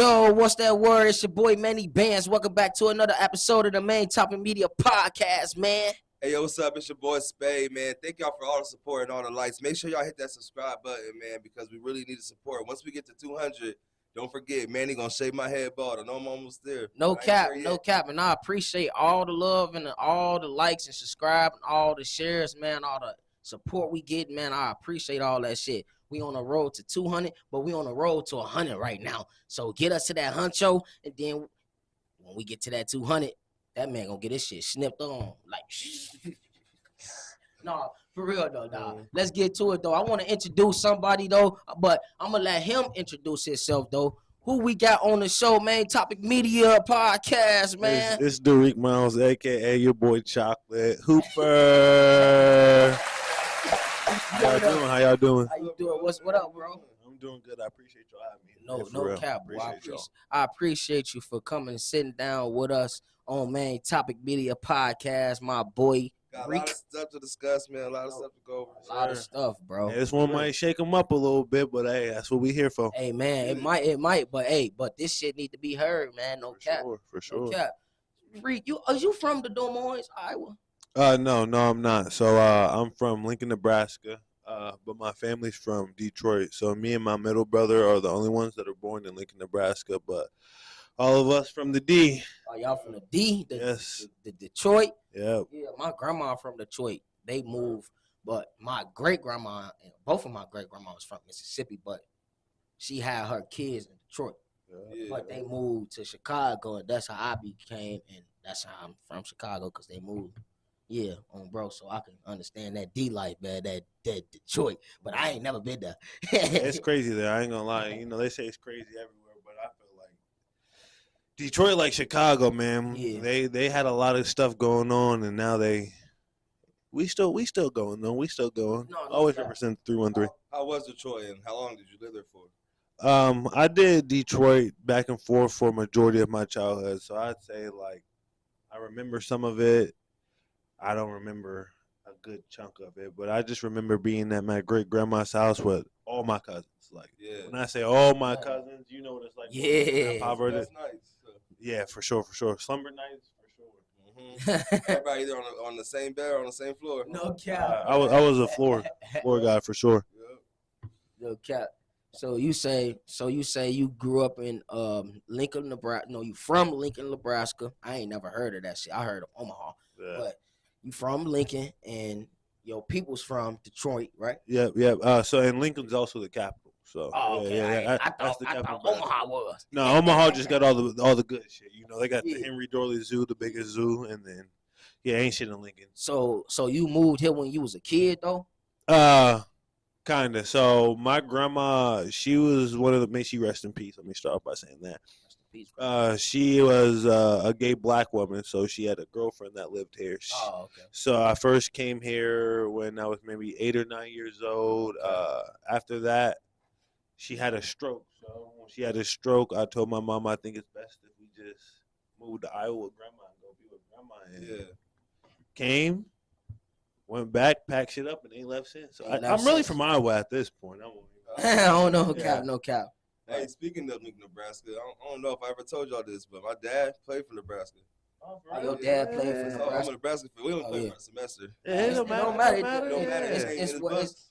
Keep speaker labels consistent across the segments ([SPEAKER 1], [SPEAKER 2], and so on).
[SPEAKER 1] Yo, what's that word? It's your boy Manny Bands. Welcome back to another episode of the Main Topic Media Podcast, man.
[SPEAKER 2] Hey, yo, what's up? It's your boy Spade, man. Thank y'all for all the support and all the likes. Make sure y'all hit that subscribe button, man, because we really need the support. Once we get to 200, don't forget, Manny gonna shave my head bald. I know I'm almost there.
[SPEAKER 1] No cap, and I appreciate all the love and all the likes and subscribe and all the shares, man, all the support we get, man. I appreciate all that shit. We on the road to 200, but we on the road to 100 right now. So get us to that huncho, and then when we get to that 200, that man gonna get his shit snipped on. Like, no, for real though, dog. Let's get to it though. I want to introduce somebody though, but I'm gonna let him introduce himself though. Who we got on the show, Main Topic Media Podcast, man?
[SPEAKER 3] It's Dariq Myles, aka your boy Chocolate Hooper. How y'all doing?
[SPEAKER 1] How you doing? What up, bro?
[SPEAKER 3] I'm doing good. I appreciate y'all having me.
[SPEAKER 1] No cap, bro. I appreciate you for coming and sitting down with us on Main Topic Media Podcast, my boy.
[SPEAKER 2] Got a lot of stuff to discuss, man. A lot of stuff to go over.
[SPEAKER 1] A lot of stuff, bro.
[SPEAKER 3] Hey, this one might shake them up a little bit, but hey, that's what we here for.
[SPEAKER 1] Hey, man, it might, but this shit need to be heard, man. No cap.
[SPEAKER 3] For sure.
[SPEAKER 1] No cap. Reed, are you from the Des Moines, Iowa?
[SPEAKER 3] No, I'm not. So I'm from Lincoln, Nebraska. But my family's from Detroit. So me and my middle brother are the only ones that are born in Lincoln, Nebraska. But all of us from the D.
[SPEAKER 1] Oh, y'all from the D?
[SPEAKER 3] Yes.
[SPEAKER 1] The Detroit?
[SPEAKER 3] Yeah.
[SPEAKER 1] Yeah, my grandma from Detroit. They moved, but my great-grandma, and both of my great-grandmas from Mississippi, but she had her kids in Detroit. Yeah. But they moved to Chicago, and that's how I became, and that's how I'm from Chicago, because they moved. Yeah, bro, so I can understand that D life, man, that Detroit, but I ain't never been there.
[SPEAKER 3] It's crazy there. I ain't gonna lie. You know, they say it's crazy everywhere, but I feel like Detroit, like Chicago, man. Yeah. They had a lot of stuff going on, and now we still going though. We still going. No, always represent 313.
[SPEAKER 2] How was Detroit, and how long did you live there for?
[SPEAKER 3] I did Detroit back and forth for a majority of my childhood, so I'd say like I remember some of it. I don't remember a good chunk of it, but I just remember being at my great grandma's house with all my cousins. Like, when I say all my cousins, you know what it's like.
[SPEAKER 1] Yeah,
[SPEAKER 2] that's nice.
[SPEAKER 3] Yeah, for sure. Slumber nights, for sure.
[SPEAKER 2] Everybody either on the same bed or on the same floor.
[SPEAKER 1] No cap.
[SPEAKER 3] I was a floor guy for sure.
[SPEAKER 2] Yep.
[SPEAKER 1] No cap. So you say you grew up in Lincoln, Nebraska. No, you from Lincoln, Nebraska. I ain't never heard of that shit. I heard of Omaha, but you from Lincoln, and your people's from Detroit, right?
[SPEAKER 3] Yeah. So and Lincoln's also the capital. So
[SPEAKER 1] okay. I thought Omaha was.
[SPEAKER 3] No, Omaha just got all the good shit. You know, they got the Henry Dorley Zoo, the biggest zoo, and then ain't shit in Lincoln.
[SPEAKER 1] So you moved here when you was a kid though?
[SPEAKER 3] Kinda. So my grandma, she was one of the. May she rest in peace. Let me start off by saying that. She was a gay black woman, so she had a girlfriend that lived here. So I first came here when I was maybe 8 or 9 years old. After that, she had a stroke. So when she had a stroke, I told my mom, I think it's best if we just move to Iowa with grandma and go be with grandma. And came, went back, packed shit up, and ain't left since. So I'm really from Iowa at this point.
[SPEAKER 1] No cap.
[SPEAKER 2] Hey, speaking of Nebraska, I don't know if I ever told y'all this, but my dad played for Nebraska.
[SPEAKER 1] Your dad played for Nebraska?
[SPEAKER 2] I'm a Nebraska fan. We only play for a semester.
[SPEAKER 3] It don't matter.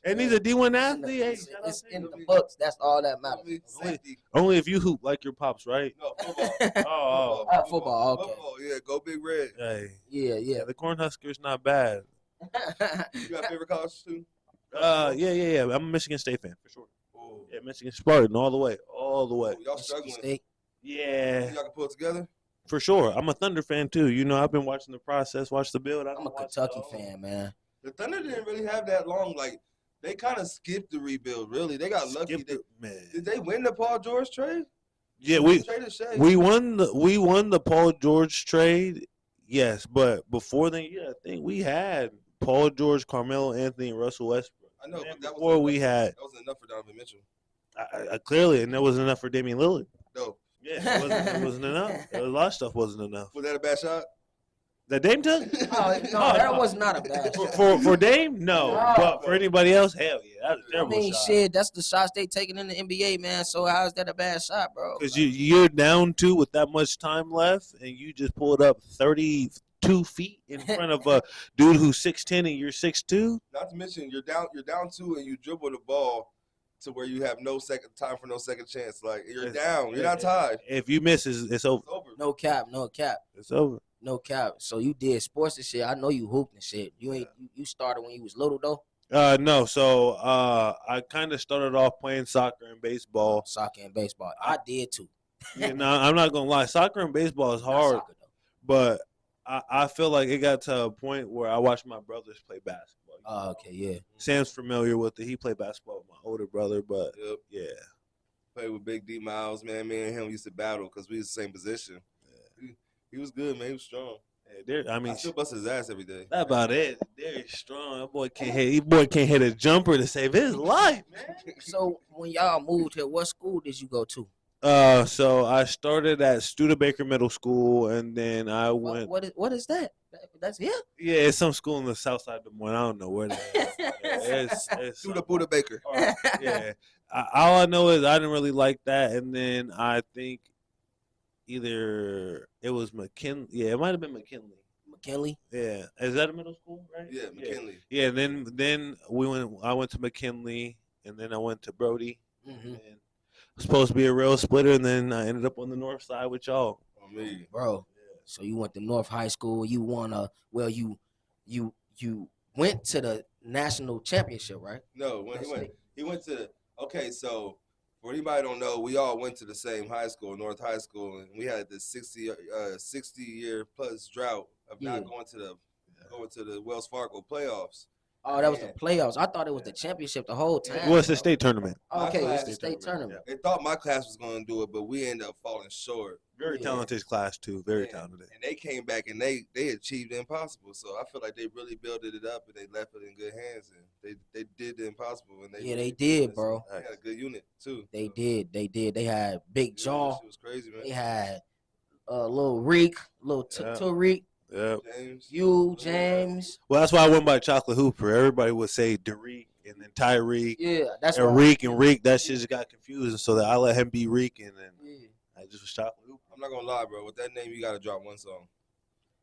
[SPEAKER 3] And he's a D1 athlete.
[SPEAKER 1] It's in the books. That's all that matters.
[SPEAKER 3] Only if you hoop like your pops, right?
[SPEAKER 2] No, football.
[SPEAKER 1] Football, okay.
[SPEAKER 2] Football, yeah, go Big Red.
[SPEAKER 3] Hey.
[SPEAKER 1] Yeah.
[SPEAKER 3] The Cornhusker's not bad.
[SPEAKER 2] You got favorite college too?
[SPEAKER 3] Yeah. I'm a Michigan State fan, for sure. Yeah, Michigan Spartan all the way.
[SPEAKER 2] Y'all struggling.
[SPEAKER 3] Yeah.
[SPEAKER 2] Y'all can pull it together?
[SPEAKER 3] For sure. I'm a Thunder fan, too. You know, I've been watching the process, watch the build.
[SPEAKER 1] I'm a Kentucky fan, man.
[SPEAKER 2] The Thunder didn't really have that long. Like, they kind of skipped the rebuild, really. They got lucky. Did they win the Paul George trade?
[SPEAKER 3] Yeah, we won the Paul George trade, yes. But before then, I think we had Paul George, Carmelo Anthony, and Russell Westbrook.
[SPEAKER 2] I know, but that
[SPEAKER 1] wasn't
[SPEAKER 2] enough for Donovan Mitchell.
[SPEAKER 3] Clearly, and that wasn't enough for Damian Lillard.
[SPEAKER 2] No.
[SPEAKER 3] Yeah, it wasn't enough. A lot of stuff wasn't enough.
[SPEAKER 2] Was that a bad shot?
[SPEAKER 3] That Dame took?
[SPEAKER 1] Oh, no, that was not a bad shot.
[SPEAKER 3] For Dame, no. But for anybody else, hell yeah, that was a terrible shot.
[SPEAKER 1] Shit, that's the shots they taking in the NBA, man. So how is that a bad shot, bro?
[SPEAKER 3] Because you're down 2 with that much time left, and you just pulled up 32 feet in front of a dude who's 6'10" and you're 6'2".
[SPEAKER 2] Not to mention you're down 2 and you dribble the ball to where you have no second time for no second chance. Like you're down, you're not tied.
[SPEAKER 3] If you miss, it's over.
[SPEAKER 1] No cap.
[SPEAKER 3] It's over.
[SPEAKER 1] No cap. So you did sports and shit. I know you hooped and shit. You started when you was little though.
[SPEAKER 3] No. So I kind of started off playing soccer and baseball.
[SPEAKER 1] I did too.
[SPEAKER 3] Yeah, no, I'm not gonna lie. Soccer and baseball is hard,
[SPEAKER 1] soccer,
[SPEAKER 3] but I feel like it got to a point where I watched my brothers play basketball.
[SPEAKER 1] Oh, okay, yeah.
[SPEAKER 3] Sam's familiar with it. He played basketball with my older brother, but yeah.
[SPEAKER 2] Played with Big D Myles, man. Me and him used to battle because we was the same position. Yeah. He was good, man. He was strong.
[SPEAKER 3] Yeah, I
[SPEAKER 2] still bust his ass every day.
[SPEAKER 3] That's about it. They're strong. That boy can't hit a jumper to save his life, man.
[SPEAKER 1] So when y'all moved here, what school did you go to?
[SPEAKER 3] So I started at Studebaker Middle School, and then I went.
[SPEAKER 1] What is that? That's here?
[SPEAKER 3] Yeah, it's some school in the south side of Des Moines. I don't know where that is. It's
[SPEAKER 2] Studebaker.
[SPEAKER 3] Yeah. All I know is I didn't really like that, and then I think either it was McKinley. Yeah, it might have been McKinley.
[SPEAKER 1] McKinley?
[SPEAKER 3] Yeah. Is that a middle school, right?
[SPEAKER 2] Yeah, McKinley.
[SPEAKER 3] Yeah, then I went to McKinley, and then I went to Brody.
[SPEAKER 1] Mm-hmm.
[SPEAKER 3] And I was supposed to be a real splitter, and then I ended up on the north side with y'all.
[SPEAKER 2] Oh, me.
[SPEAKER 1] Bro. Yeah. So you went to North High School. You won you went to the national championship, right?
[SPEAKER 2] No, he went to okay, so for anybody who don't know, we all went to the same high school, North High School, and we had this 60 year plus drought of not going to the Wells Fargo playoffs.
[SPEAKER 1] Oh, that was the playoffs. I thought it was the championship the whole time.
[SPEAKER 3] Well, it's the state tournament.
[SPEAKER 1] Okay, it's the state tournament.
[SPEAKER 2] They thought my class was going to do it, but we ended up falling short.
[SPEAKER 3] Very talented class, too. Very talented.
[SPEAKER 2] And they came back, and they achieved the impossible. So I feel like they really built it up, and they left it in good hands. And they did the impossible. And
[SPEAKER 1] they did, bro.
[SPEAKER 2] They had a good unit, too.
[SPEAKER 1] They did. They had Big Jaw.
[SPEAKER 2] It was crazy, man.
[SPEAKER 1] They had little Reek, little Tariq.
[SPEAKER 3] Yeah.
[SPEAKER 1] James.
[SPEAKER 3] Well, that's why I went by Chocolate Hooper. Everybody would say Dariq and then Tyreek.
[SPEAKER 1] Yeah, that's
[SPEAKER 3] and Reek and Reek. That shit just got confusing, so that I let him be Reek, and then I just was Chocolate Hooper.
[SPEAKER 2] I'm not gonna lie, bro. With that name, you gotta drop one song.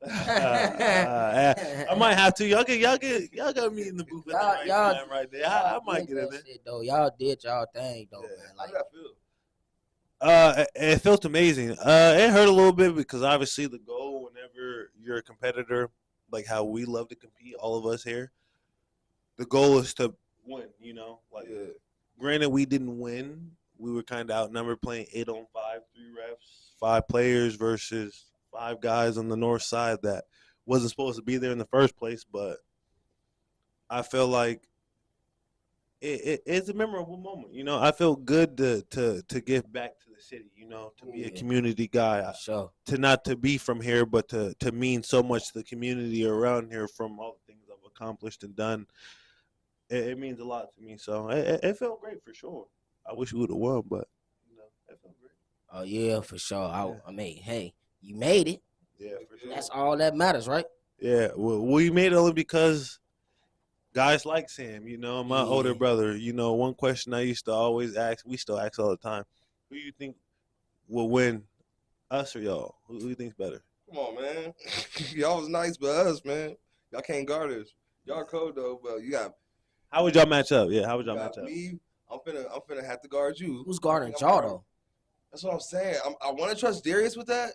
[SPEAKER 3] I might have to. Y'all got me in the booth at the right time right there. I might get in there.
[SPEAKER 1] Shit, though. Y'all did y'all thing, though, man.
[SPEAKER 2] Like, how did that feel?
[SPEAKER 3] It felt amazing. It hurt a little bit because obviously the goal whenever you're a competitor, like how we love to compete, all of us here, the goal is to win, you know? Like, granted, we didn't win. We were kind of outnumbered playing 8-on-5, 3 refs, 5 players versus 5 guys on the north side that wasn't supposed to be there in the first place, but I feel like it's a memorable moment. You know, I feel good to give back to the city, you know, to be a community guy.
[SPEAKER 1] Sure.
[SPEAKER 3] To not to be from here, but to mean so much to the community around here from all the things I've accomplished and done. It means a lot to me. So it felt great for sure. I wish we would have won, but, you know, it felt great.
[SPEAKER 1] Oh, yeah, for sure. I mean, hey, you made it.
[SPEAKER 3] Yeah, for sure.
[SPEAKER 1] That's all that matters, right?
[SPEAKER 3] Yeah, well, we made it only because guys like Sam, you know, my older brother. You know, one question I used to always ask, we still ask all the time, who you think will win, us or y'all? Who do you think's better?
[SPEAKER 2] Come on, man. Y'all was nice, but us, man, y'all can't guard us. Y'all cold though, but you got.
[SPEAKER 3] How would y'all match up? Yeah, how would y'all match up?
[SPEAKER 2] Me, I'm finna have to guard you.
[SPEAKER 1] Who's guarding y'all though?
[SPEAKER 2] That's what I'm saying. I want to trust Darius with that.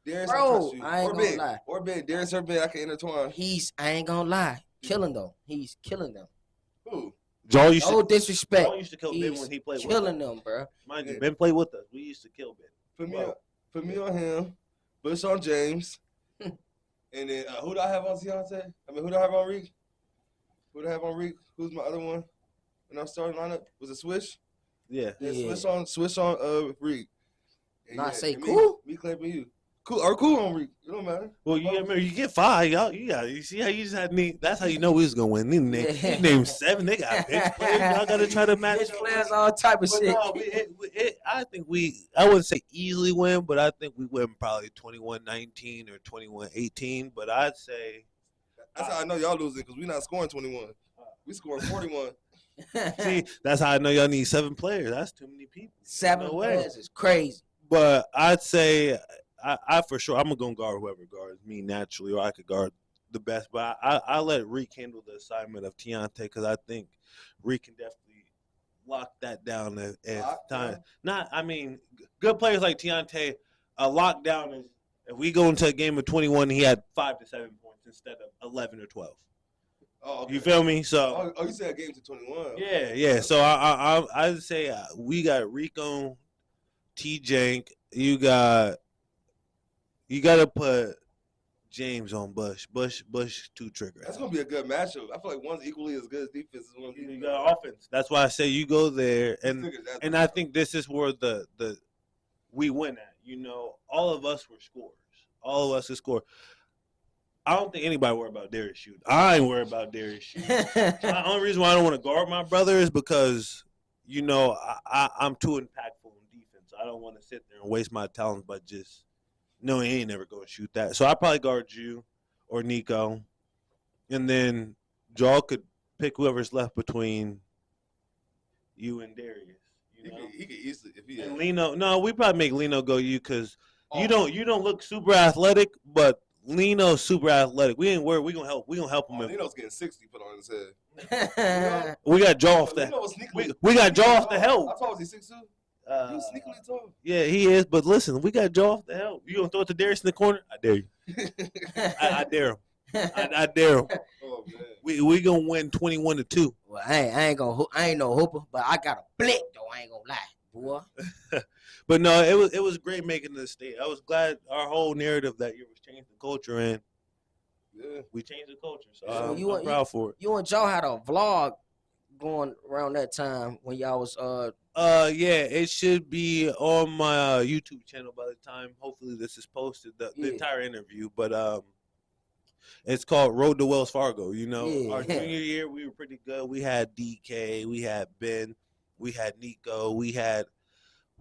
[SPEAKER 2] Darius,
[SPEAKER 1] bro, I ain't gonna lie.
[SPEAKER 2] Or Ben, Darius or Ben, I can intertwine.
[SPEAKER 1] I ain't gonna lie. Killing though. He's killing them.
[SPEAKER 2] Who?
[SPEAKER 3] Joel used
[SPEAKER 1] no disrespect.
[SPEAKER 3] Joel used to kill Ben when he played with us.
[SPEAKER 1] Killing them, bro.
[SPEAKER 3] Mind you, Ben played with us. We used to kill Ben.
[SPEAKER 2] Put me on him. Bush on James. And then who do I have on Deontay? I mean, who do I have on Reek? Who's my other one? In our starting lineup? Was it Swish?
[SPEAKER 3] Yeah.
[SPEAKER 2] Swish on Reek.
[SPEAKER 1] Not say cool.
[SPEAKER 2] Me claiming you. cool on Reek. It don't matter.
[SPEAKER 3] Well, you get 5. You see how you just had me. That's how you know we was gonna win. They named 7. They got bench players. Y'all gotta try to match
[SPEAKER 1] bench players, all type of shit.
[SPEAKER 3] No, I think I wouldn't say easily win, but I think we win probably 21-19 or 21-18. But I'd say
[SPEAKER 2] that's how I know y'all losing because we not scoring 21. We scoring 41.
[SPEAKER 3] See, that's how I know y'all need 7 players. That's too many people.
[SPEAKER 1] 7 players is crazy.
[SPEAKER 3] But I'd say I for sure I'm gonna guard whoever guards me naturally, or I could guard the best. But I let Reek handle the assignment of Tiante because I think Reek can definitely lock that down if time. Not, I mean, good players like Tiante. A lockdown is if we go into a game of 21, he had 5 to 7 points instead of 11 or 12.
[SPEAKER 2] Oh, okay.
[SPEAKER 3] You feel me? So
[SPEAKER 2] you said a game to 21.
[SPEAKER 3] Yeah. So I'd say we got Rico, T Jank. You got to put James on Bush. Bush 2 trigger.
[SPEAKER 2] That's gonna be a good matchup. I feel like one's equally as good as defense as one.
[SPEAKER 3] You got offense. That's why I say you go there, and I think this is where the we win at. You know, all of us were scorers. All of us could score. I don't think anybody worry about Darius shooting. I ain't worried about Darius shooting. The only reason why I don't want to guard my brother is because, you know, I'm too impactful in defense. I don't want to sit there and waste my talents by just knowing he ain't never going to shoot that. So I probably guard you or Nico, and then Jaw could pick whoever's left between you and Darius. You know?
[SPEAKER 2] He could easily if he.
[SPEAKER 3] And Lino, no, we probably make Lino go you because you don't look super athletic, but Lino's super athletic. We ain't worried. We gonna help him.
[SPEAKER 2] Lino's getting 60 put on his head.
[SPEAKER 3] We got Jaw off the. We got Jaw off the help.
[SPEAKER 2] How tall is he? 6'2"? He's sneakily tall.
[SPEAKER 3] Yeah, he is. But listen, we got Jaw off the help. You gonna throw it to Darius in the corner? I dare you. I dare him. I dare him.
[SPEAKER 2] Oh man.
[SPEAKER 3] We gonna win 21-2.
[SPEAKER 1] Well, I ain't no hooper, but I got a blick though. I ain't gonna lie, boy.
[SPEAKER 3] But no, it was great making this state. I was glad our whole narrative that year was changing the culture, and we changed the culture. So I'm proud for it.
[SPEAKER 1] You and Joe had a vlog going around that time when y'all was
[SPEAKER 3] yeah, it should be on my YouTube channel by the time hopefully this is posted, the entire interview. But it's called Road to Wells Fargo. You know, our junior year we were pretty good. We had DK, we had Ben, we had Nico, we had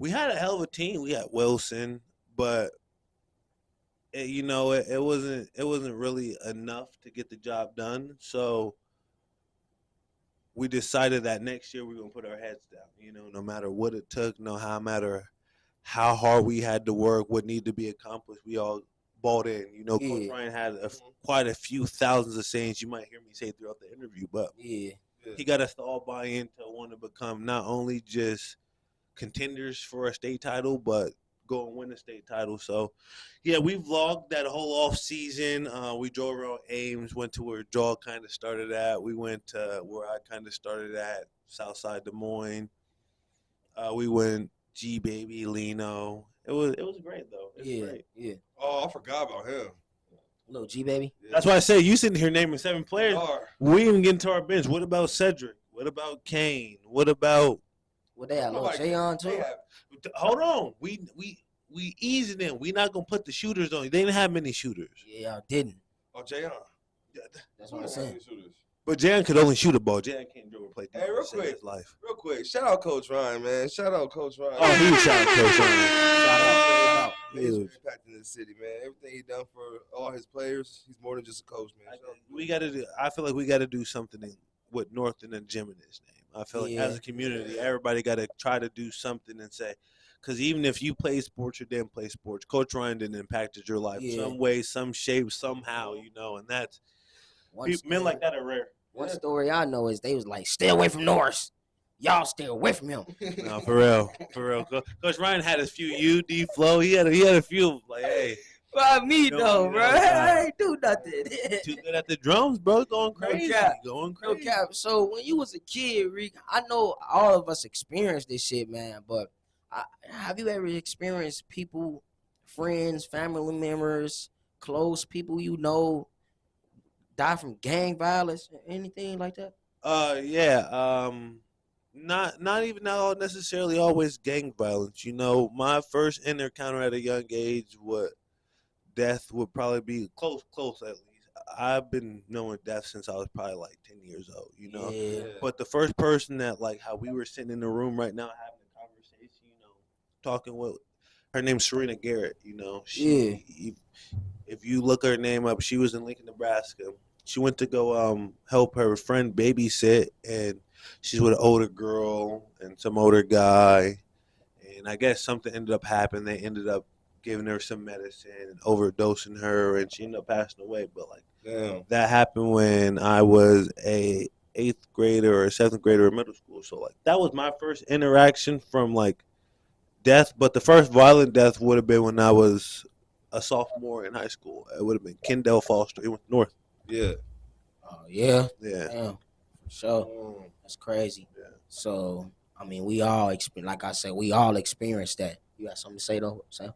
[SPEAKER 3] a hell of a team. We had Wilson, but it wasn't really enough to get the job done. So we decided that next year we're gonna put our heads down. You know, no matter what it took, no matter how hard we had to work, what needed to be accomplished, we all bought in. You know, Coach Ryan had quite a few thousands of sayings you might hear me say throughout the interview, but he got us to all buy into want to become not only just contenders for a state title, but go and win a state title. So, yeah, we vlogged that whole off season. We drove around Ames, went to where Jaw kind of started at. We went to where I kind of started at, Southside Des Moines. We went G Baby, Lino. It was great though. Great.
[SPEAKER 2] Yeah. Oh, I forgot about him.
[SPEAKER 1] Little G Baby.
[SPEAKER 3] Yeah. That's why I say you sitting here naming 7 players. We even get into our bench. What about Cedric? What about Kane? What about?
[SPEAKER 1] Well, they had little Jayon too.
[SPEAKER 3] Hold on, we easing in. We not gonna put the shooters on. They didn't have many shooters.
[SPEAKER 1] Yeah, I didn't.
[SPEAKER 2] Oh, Jayon.
[SPEAKER 1] That's what I'm saying.
[SPEAKER 3] But Jayon could only shoot a ball. Jayon can't do or play defense
[SPEAKER 2] real quick,
[SPEAKER 3] in his life.
[SPEAKER 2] Real quick, shout out Coach Ryan, man. Shout out Coach Ryan.
[SPEAKER 3] Oh, huge shout out Coach Ryan.
[SPEAKER 1] Shout out.
[SPEAKER 2] He's impacting the city, man. Everything he's done for all his players, he's more than just a coach, man.
[SPEAKER 3] I feel like we got to do something with North and then Jim in his name. I feel like as a community, everybody got to try to do something and say, because even if you play sports or didn't play sports, Coach Ryan didn't impacted your life some way, some shape, somehow, you know, and that's men like that are rare.
[SPEAKER 1] One story I know is they was like, stay away from Norris. Y'all stay away from him.
[SPEAKER 3] No, for real. Coach Ryan had a few UD flow. He had a few like, hey.
[SPEAKER 1] Well, me though, bro. I ain't do nothing.
[SPEAKER 3] Too good at the drums, bro. Going crazy.
[SPEAKER 1] No cap. So when you was a kid, Rick, I know all of us experienced this shit, man. But have you ever experienced people, friends, family members, close people you know, die from gang violence, anything like that?
[SPEAKER 3] Yeah. Not even necessarily always gang violence. You know, my first encounter at a young age, death would probably be close at least. I've been knowing death since I was probably like 10 years old, you know.
[SPEAKER 1] Yeah.
[SPEAKER 3] But the first person that, like, how we were sitting in the room right now having a conversation, you know, talking with her name's Serena Garrett, you know. If you look her name up, she was in Lincoln, Nebraska. She went to go help her friend babysit, and she's with an older girl and some older guy. And I guess something ended up happening. They ended up giving her some medicine and overdosing her, and she ended up passing away. But like,
[SPEAKER 2] Damn.
[SPEAKER 3] that happened when I was a eighth grader or a seventh grader in middle school. So like, that was my first interaction from like death. But the first violent death would have been when I was a sophomore in high school. It would have been Kendall Foster. He went north.
[SPEAKER 2] Yeah.
[SPEAKER 1] Oh yeah.
[SPEAKER 3] Yeah.
[SPEAKER 1] Damn. For sure. That's crazy.
[SPEAKER 3] Yeah.
[SPEAKER 1] So I mean, we all experience. Like I said, we all experienced that. You got something to say though, Sam?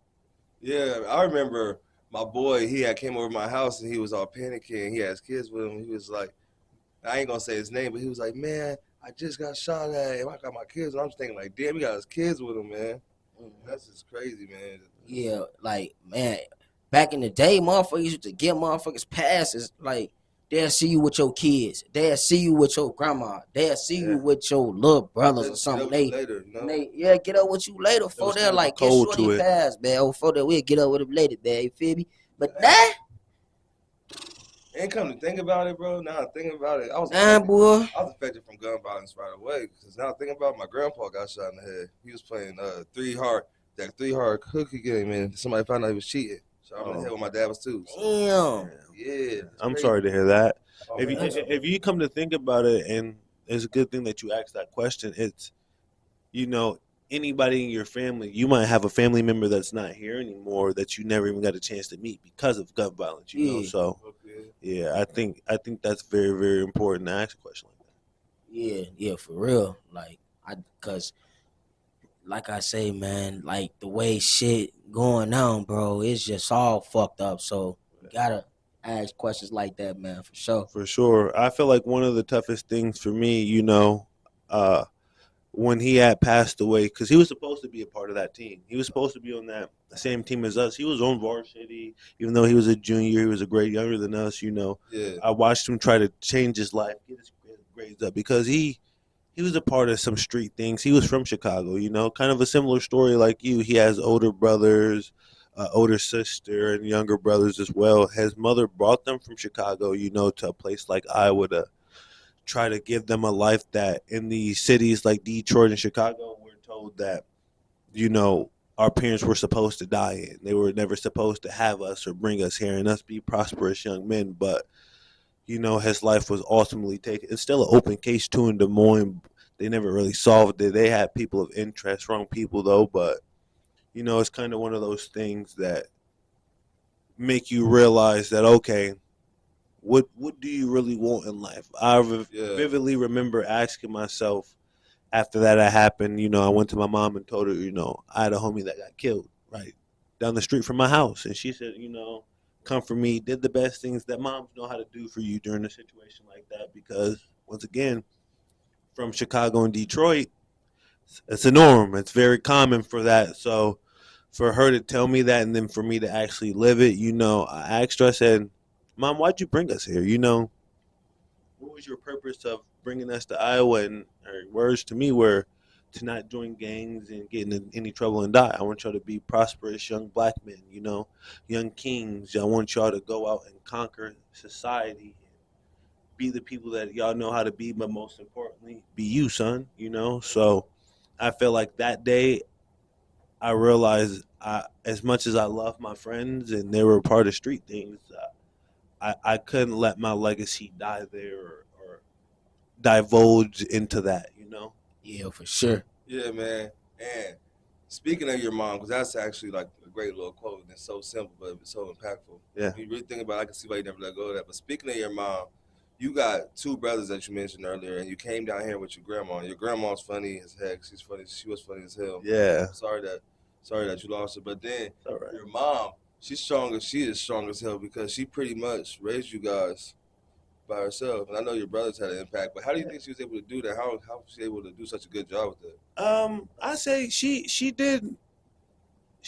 [SPEAKER 2] Yeah, I remember my boy. He had came over to my house and he was all panicking. He had his kids with him. He was like, I ain't gonna say his name, but he was like, "Man, I just got shot at. And I got my kids." And I'm just thinking, like, damn, he got his kids with him, man. That's just crazy, man.
[SPEAKER 1] Yeah, like man, back in the day, motherfuckers used to give motherfuckers passes. Like they'll see you with your kids, they'll see you with your grandma, they'll see you with your little brothers or something.
[SPEAKER 2] Later, you know?
[SPEAKER 1] Get up with you later. Before they're like, get shorty pass, man. Before that, we'll get up with him later, man. You feel me? But nah.
[SPEAKER 2] Ain't come to think about it, bro. Now thinking about it, I was affected from gun violence right away. Because now thinking about it, my grandpa got shot in the head. He was playing that 3 hard cookie game, and somebody found out he was cheating. So I'm in the head with my dad was too. So.
[SPEAKER 1] Damn.
[SPEAKER 2] Yeah.
[SPEAKER 3] I'm sorry to hear that.
[SPEAKER 2] Oh,
[SPEAKER 3] if you come to think about it, and it's a good thing that you asked that question. It's, you know, anybody in your family, you might have a family member that's not here anymore that you never even got a chance to meet because of gun violence. You know, so yeah, I think that's very, very important to ask a question like
[SPEAKER 1] that. Yeah, for real. Cause like I say, man, like the way shit going on, bro, it's just all fucked up. So you gotta ask questions like that, man, for sure.
[SPEAKER 3] For sure. I feel like one of the toughest things for me, you know, when he had passed away, because he was supposed to be a part of that team. He was supposed to be on that same team as us. He was on varsity, even though he was a junior. He was a grade younger than us, you know.
[SPEAKER 2] Yeah.
[SPEAKER 3] I watched him try to change his life, get his grades up, because he was a part of some street things. He was from Chicago, you know, kind of a similar story like you. He has older brothers, older sister, and younger brothers as well. His mother brought them from Chicago, you know, to a place like Iowa to try to give them a life that in these cities like Detroit and Chicago, we're told that, you know, our parents were supposed to die in. They were never supposed to have us or bring us here and us be prosperous young men. But, you know, his life was ultimately taken. It's still an open case too in Des Moines. They never really solved it. They had people of interest, wrong people though, but you know, it's kind of one of those things that make you realize that, okay, what do you really want in life? I vividly remember asking myself after that had happened, you know, I went to my mom and told her, you know, I had a homie that got killed right down the street from my house. And she said, you know, come for me, did the best things that moms know how to do for you during a situation like that. Because once again, from Chicago and Detroit, it's a norm. It's very common for that. So for her to tell me that and then for me to actually live it, you know, I asked her, I said, Mom, why'd you bring us here? You know, what was your purpose of bringing us to Iowa? And her words to me were to not join gangs and get in any trouble and die. I want y'all to be prosperous young black men, you know, young kings. I want y'all to go out and conquer society, be the people that y'all know how to be, but most importantly, be you, son, you know? So I feel like that day I realized as much as I love my friends and they were part of street things, I couldn't let my legacy die there or divulge into that, you know?
[SPEAKER 1] Yeah, for sure.
[SPEAKER 2] Yeah, man. And speaking of your mom, because that's actually like a great little quote, and it's so simple, but it's so impactful.
[SPEAKER 3] Yeah.
[SPEAKER 2] When you really think about it, I can see why you never let go of that. But speaking of your mom, you got 2 brothers that you mentioned earlier, and you came down here with your grandma. Your grandma's funny as heck. She's funny. She was funny as hell.
[SPEAKER 3] Yeah.
[SPEAKER 2] Sorry that you lost her. But then
[SPEAKER 3] right.
[SPEAKER 2] Your mom, she's strong. She is strong as hell because she pretty much raised you guys by herself. And I know your brothers had an impact, but how do you think she was able to do that? How was she able to do such a good job with that?
[SPEAKER 3] I say she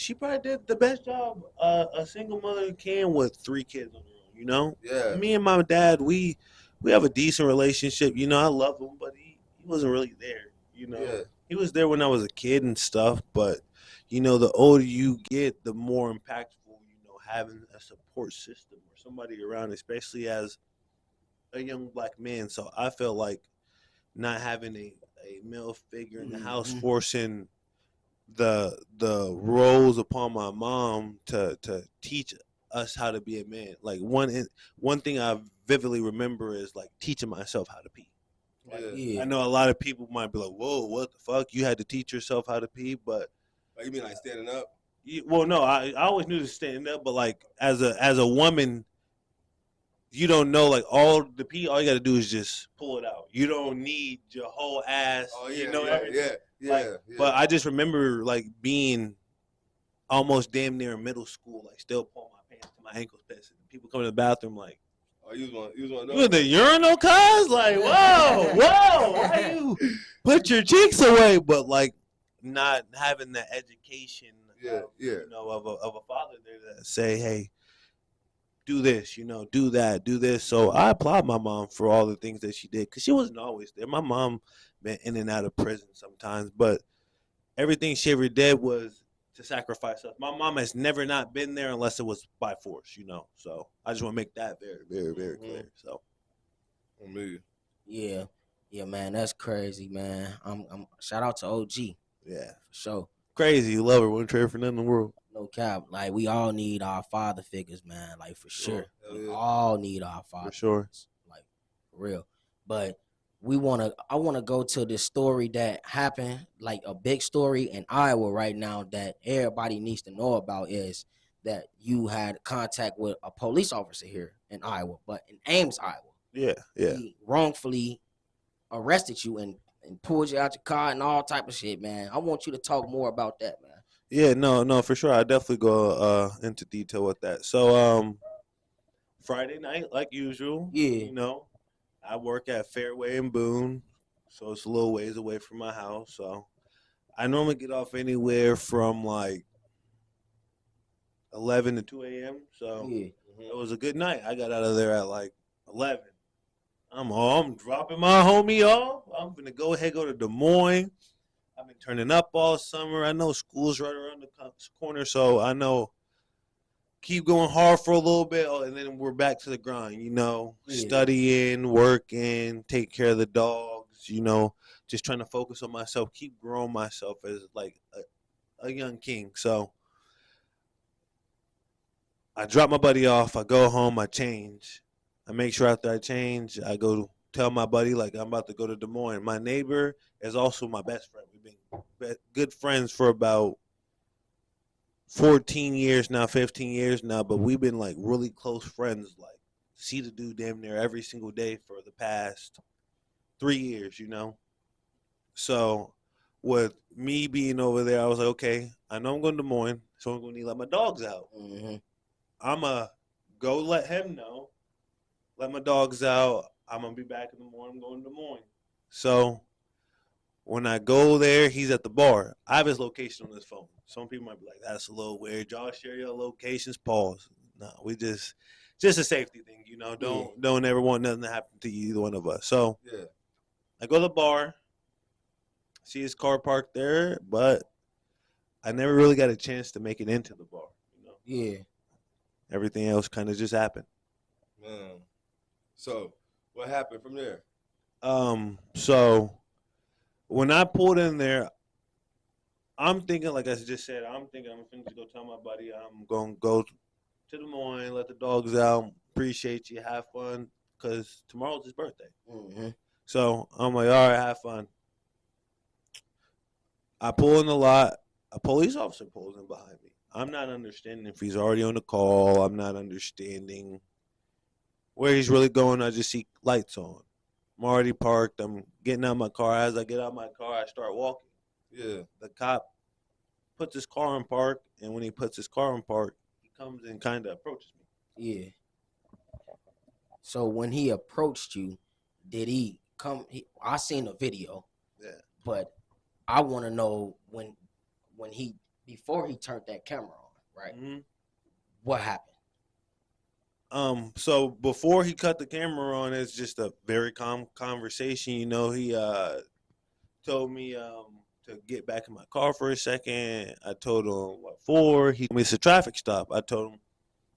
[SPEAKER 3] she probably did the best job a single mother can with 3 kids on her own. You know,
[SPEAKER 2] Yeah.
[SPEAKER 3] Me and my dad, we have a decent relationship. You know, I love him, but he wasn't really there. You know,
[SPEAKER 2] Yeah.
[SPEAKER 3] he was there when I was a kid and stuff. But you know, the older you get, the more impactful. You know, having a support system or somebody around, especially as a young black man. So I felt like not having a male figure in the house forcing the roles upon my mom to teach us how to be a man. Like one thing I vividly remember is like teaching myself how to pee. Like, I know a lot of people might be like, "Whoa, what the fuck? You had to teach yourself how to pee?" But
[SPEAKER 2] you mean like standing up?
[SPEAKER 3] Well, no, I always knew to stand up, but like as a woman, you don't know like all the pee. All you got to do is just pull it out. You don't need your whole ass.
[SPEAKER 2] Oh yeah,
[SPEAKER 3] you know
[SPEAKER 2] yeah.
[SPEAKER 3] But I just remember like being almost damn near middle school, like still pulling my pants to my ankles pissing. People come to the bathroom like,
[SPEAKER 2] oh, you was one of those?
[SPEAKER 3] You in the urinal, cuz? Like, whoa, why you put your cheeks away? But like not having the education you know, of a father there to say, hey, do this, you know, do that, do this. So I applaud my mom for all the things that she did because she wasn't always there. My mom been in and out of prison sometimes, but everything she ever did was to sacrifice us. My mom has never not been there unless it was by force, you know. So I just want to make that very, very, very clear. So,
[SPEAKER 1] yeah, man, that's crazy, man. I'm shout out to OG,
[SPEAKER 3] yeah,
[SPEAKER 1] for sure.
[SPEAKER 3] Crazy, you love her. Wouldn't trade for nothing in the world.
[SPEAKER 1] No cap. Like we all need our father figures, man. Like for sure, we all need our father.
[SPEAKER 3] For sure,
[SPEAKER 1] figures. Like for real. But I wanna go to this story that happened, like a big story in Iowa right now that everybody needs to know about is that you had contact with a police officer here in Iowa, but in Ames, Iowa.
[SPEAKER 3] Yeah.
[SPEAKER 1] He wrongfully arrested you and pulled you out your car and all type of shit, man. I want you to talk more about that, man.
[SPEAKER 3] Yeah, no, for sure. I definitely go into detail with that. So, Friday night, like usual. You know, I work at Fairway and Boone, so it's a little ways away from my house. So I normally get off anywhere from like 11 to 2 a.m. So it was a good night. I got out of there at like 11. I'm dropping my homie off. I'm gonna go to Des Moines. I've been turning up all summer. I know school's right around the corner, so I know keep going hard for a little bit, and then we're back to the grind. You know, studying, working, take care of the dogs. You know, just trying to focus on myself, keep growing myself as like a young king. So I drop my buddy off. I go home. I change. I make sure after I change, I go tell my buddy like I'm about to go to Des Moines. My neighbor is also my best friend. We've been good friends for about 14 years now, 15 years now, but we've been like really close friends. Like see the dude damn near every single day for the past 3 years, you know. So with me being over there, I was like, okay, I know I'm going to Des Moines, so I'm going to need to let my dogs out. I'm going to go let him know, let my dogs out. I'm going to be back in the morning. I'm going to Des Moines. So when I go there, he's at the bar. I have his location on his phone. Some people might be like, that's a little weird. Y'all share your locations. Pause. No, we just a safety thing, you know. Don't ever want nothing to happen to either one of us. So I go to the bar, see his car parked there, but I never really got a chance to make it into the bar, you know. Everything else kind of just happened.
[SPEAKER 2] Man. So what happened from there?
[SPEAKER 3] So when I pulled in there, I'm thinking, like I just said, I'm going to go tell my buddy I'm going to go to Des Moines, let the dogs out, appreciate you, have fun, because tomorrow's his birthday. So I'm like, all right, have fun. I pull in the lot. A police officer pulls in behind me. I'm not understanding if he's already on the call. I'm not understanding where he's really going. I just see lights on. I'm already parked. I'm getting out of my car. As I get out of my car, I start walking. The cop puts his car in park, and when he puts his car in park, he comes and kind of approaches me.
[SPEAKER 1] So when he approached you, did he come? I seen a video. But I want to know when he before he turned that camera on, right?
[SPEAKER 3] Mm-hmm.
[SPEAKER 1] What happened?
[SPEAKER 3] So before he cut the camera on, it's just a very calm conversation. You know, he told me to get back in my car for a second. I told him what for. He told me it's a traffic stop. I told him,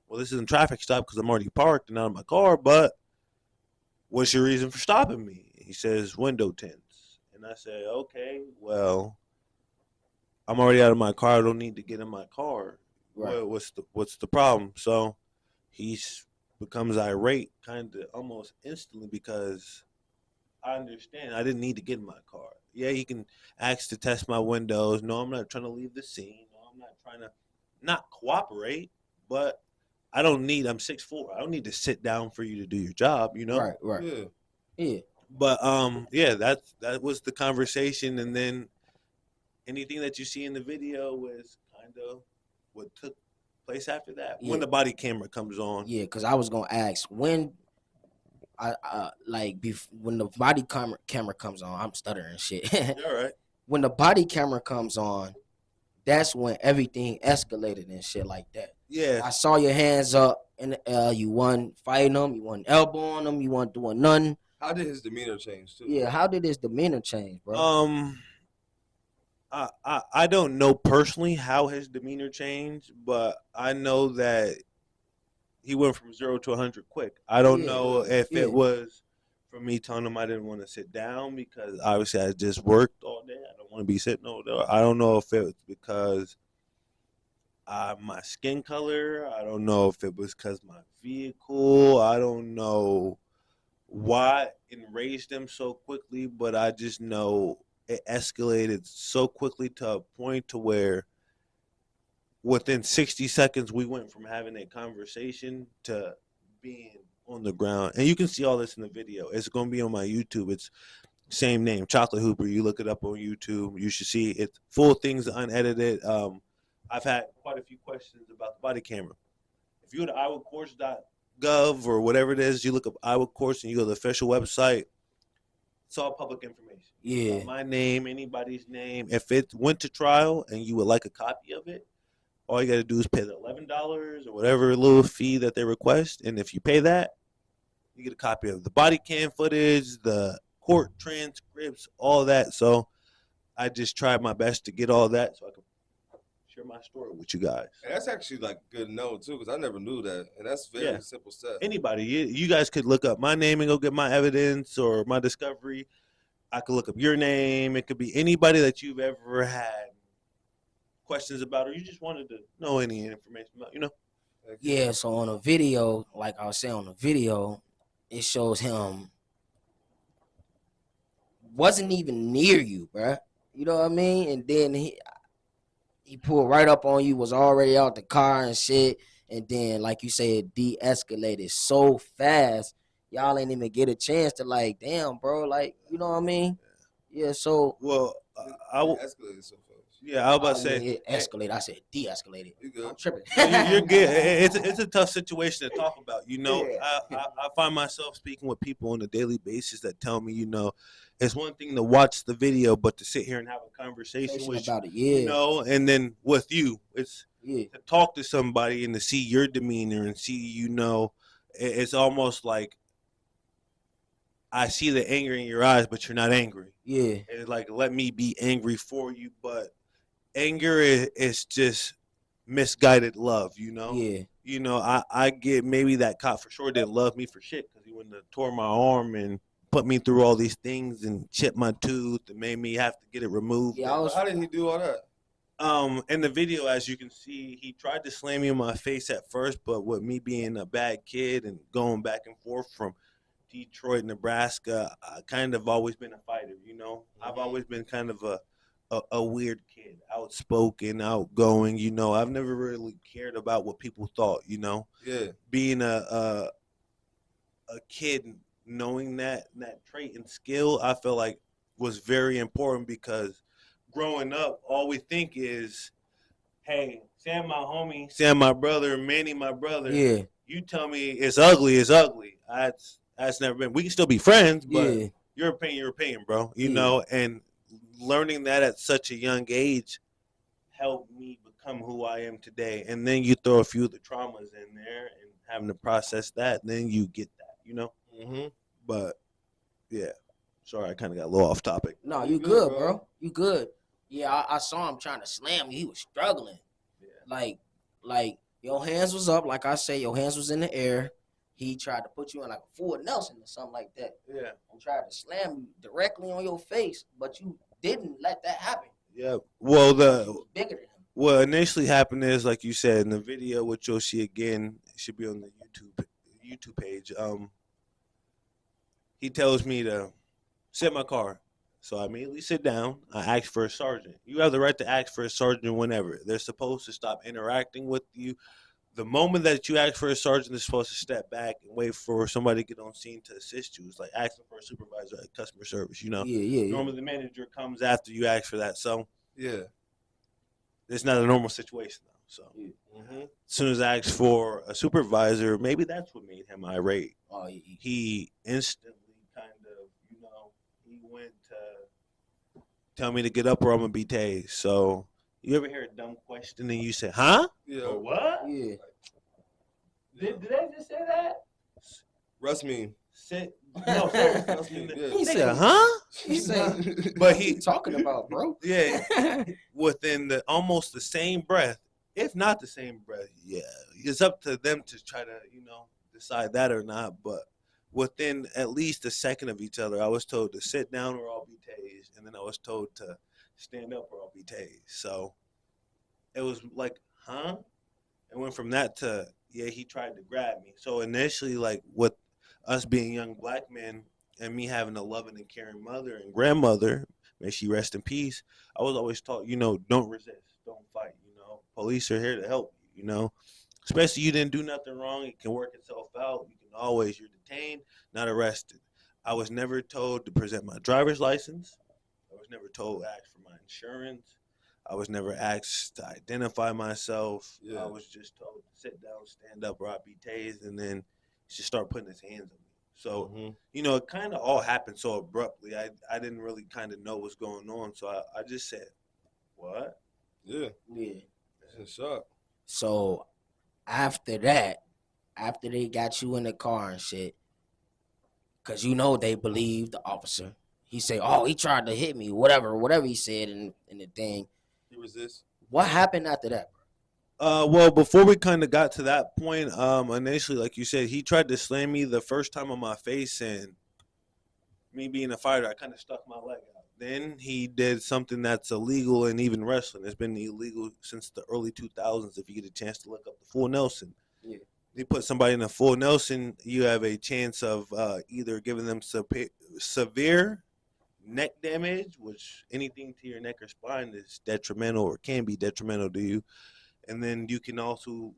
[SPEAKER 3] well, this isn't a traffic stop because I'm already parked and out of my car, but what's your reason for stopping me? He says window tints. And I said, okay, well, I'm already out of my car. I don't need to get in my car. Right. What's the problem? So he becomes irate kind of almost instantly because I understand I didn't need to get in my car. Yeah, he can ask to test my windows. No, I'm not trying to leave the scene. No, I'm not trying to not cooperate, but I'm 6'4". I don't need to sit down for you to do your job, you know?
[SPEAKER 1] Right. Yeah.
[SPEAKER 3] But yeah, that was the conversation, and then anything that you see in the video was kind of what took place after that. Yeah. When the body camera comes on.
[SPEAKER 1] Yeah, because I was gonna ask when when the body camera comes on, I'm stuttering shit.
[SPEAKER 3] All right.
[SPEAKER 1] When the body camera comes on, that's when everything escalated and shit like that.
[SPEAKER 3] Yeah.
[SPEAKER 1] I saw your hands up and you wasn't fighting them, you wasn't elbowing them, you wasn't doing nothing.
[SPEAKER 2] How did his demeanor change too?
[SPEAKER 1] Yeah, how did his demeanor change, bro?
[SPEAKER 3] I don't know personally how his demeanor changed, but I know that he went from 0 to 100 quick. I don't know if it was from me telling him I didn't want to sit down because obviously I just worked all day. I don't want to be sitting over there. I don't know if it was because my skin color. I don't know if it was because my vehicle. I don't know why it enraged him so quickly, but I just know it escalated so quickly to a point to where within 60 seconds, we went from having a conversation to being on the ground. And you can see all this in the video. It's going to be on my YouTube. It's same name, Chocolate Hooper. You look it up on YouTube. You should see it. Full things unedited. I've had quite a few questions about the body camera. If you go to iowacourts.gov or whatever it is, you look up Iowa Courts and you go to the official website, it's all public information.
[SPEAKER 1] Yeah.
[SPEAKER 3] My name, anybody's name. If it went to trial and you would like a copy of it, all you got to do is pay the $11 or whatever little fee that they request. And if you pay that, you get a copy of the body cam footage, the court transcripts, all that. So I just tried my best to get all that so I could share my story with you guys.
[SPEAKER 2] And that's actually like good to know too, because I never knew that. And that's very simple stuff.
[SPEAKER 3] Anybody, you guys could look up my name and go get my evidence or my discovery. I could look up your name. It could be anybody that you've ever had questions about, or you just wanted to know any information about, you know?
[SPEAKER 1] Yeah, so on a video, like I was saying on the video, it shows him wasn't even near you, bruh. You know what I mean? And then he pulled right up on you, was already out the car and shit. And then, like you said, de-escalated so fast, y'all ain't even get a chance to like, damn, bro, like, you know what I mean? Yeah, so.
[SPEAKER 3] Well, I will
[SPEAKER 2] escalated so fast.
[SPEAKER 3] Yeah, I was about to say
[SPEAKER 1] it escalated. I said de-escalated.
[SPEAKER 2] You good?
[SPEAKER 1] I'm tripping.
[SPEAKER 3] You're good. It's a tough situation to talk about. You know, I find myself speaking with people on a daily basis that tell me, you know, it's one thing to watch the video, but to sit here and have a conversation with
[SPEAKER 1] about
[SPEAKER 3] you,
[SPEAKER 1] it,
[SPEAKER 3] you know, and then with you, it's to talk to somebody and to see your demeanor and see, you know, it's almost like I see the anger in your eyes, but you're not angry.
[SPEAKER 1] Yeah.
[SPEAKER 3] It's like, let me be angry for you, but anger is just misguided love, you know?
[SPEAKER 1] Yeah.
[SPEAKER 3] You know, I get maybe that cop for sure didn't love me for shit because he wouldn't have tore my arm and put me through all these things and chipped my tooth and made me have to get it removed.
[SPEAKER 2] Yeah, how did he do all that?
[SPEAKER 3] In the video, as you can see, he tried to slam me in my face at first, but with me being a bad kid and going back and forth from Detroit, Nebraska, I kind of always been a fighter, you know? Mm-hmm. I've always been kind of a weird kid, outspoken, outgoing, you know. I've never really cared about what people thought, you know.
[SPEAKER 2] Yeah.
[SPEAKER 3] Being a kid, knowing that trait and skill, I feel like was very important because growing up, all we think is, hey, Sam my homie, Sam my brother, Manny my brother.
[SPEAKER 1] Yeah.
[SPEAKER 3] You tell me it's ugly, it's ugly. That's never been. We can still be friends, but your opinion, bro. You know, and learning that at such a young age helped me become who I am today. And then you throw a few of the traumas in there and having to process that, then you get that, you know?
[SPEAKER 2] Mm-hmm.
[SPEAKER 3] But, yeah. Sorry, I kind of got a little off topic.
[SPEAKER 1] No, you good, bro. You good. Yeah, I saw him trying to slam you. He was struggling. Yeah. Like your hands was up. Like I say, your hands was in the air. He tried to put you in like a full Nelson or something like that.
[SPEAKER 3] Yeah.
[SPEAKER 1] And tried to slam you directly on your face, but you didn't let that happen.
[SPEAKER 3] Yeah. Well,
[SPEAKER 1] bigger than him.
[SPEAKER 3] What initially happened is, like you said, in the video, which you'll see again, it should be on the YouTube page. He tells me to sit in my car. So I immediately sit down. I ask for a sergeant. You have the right to ask for a sergeant whenever. They're supposed to stop interacting with you. The moment that you ask for a sergeant, they're supposed to step back and wait for somebody to get on scene to assist you. It's like asking for a supervisor at customer service, you know?
[SPEAKER 1] Yeah.
[SPEAKER 3] Normally the manager comes after you ask for that. So
[SPEAKER 2] yeah,
[SPEAKER 3] it's not a normal situation, though. So as soon as I asked for a supervisor, maybe that's what made him irate.
[SPEAKER 1] Oh,
[SPEAKER 3] he instantly kind of, you know, he went to tell me to get up or I'm going to be tased. So you ever hear a dumb question and you say, huh?
[SPEAKER 2] Yeah.
[SPEAKER 3] Or what?
[SPEAKER 1] Yeah.
[SPEAKER 3] Did I just say that?
[SPEAKER 2] Russ me.
[SPEAKER 3] Sit. No, seriously.
[SPEAKER 1] He
[SPEAKER 3] said, huh?
[SPEAKER 1] He said,
[SPEAKER 3] but he
[SPEAKER 1] talking about, bro.
[SPEAKER 3] Yeah. Within almost the same breath, if not the same breath, yeah, it's up to them to try to, you know, decide that or not. But within at least a second of each other, I was told to sit down or I'll be tased, and then I was told to stand up or I'll be tased. So it was like, huh? It went from that to, yeah, he tried to grab me. So initially, like with us being young black men and me having a loving and caring mother and grandmother, may she rest in peace, I was always taught, you know, don't resist, don't fight, you know. Police are here to help you, you know. Especially you didn't do nothing wrong, it can work itself out. You can always, you're detained, not arrested. I was never told to present my driver's license. I was never told to ask for my insurance. I was never asked to identify myself. Yeah. I was just told to sit down, stand up, or I'd be tased, and then he should start putting his hands on me. So, you know, it kind of all happened so abruptly. I didn't really kind of know what's going on. So I just said, what?
[SPEAKER 2] Yeah. That's a shock.
[SPEAKER 1] So after that, after they got you in the car and shit, because you know they believe the officer. He said, oh, he tried to hit me, whatever he said in the thing.
[SPEAKER 2] He resist.
[SPEAKER 1] What happened after that, bro?
[SPEAKER 3] Well, before we kind of got to that point, initially, like you said, he tried to slam me the first time on my face, and me being a fighter, I kind of stuck my leg out. Then he did something that's illegal in even wrestling. It's been illegal since the early 2000s. If you get a chance to look up the full Nelson, they put somebody in a full Nelson, you have a chance of either giving them severe neck damage, which anything to your neck or spine is detrimental or can be detrimental to you. And then you can also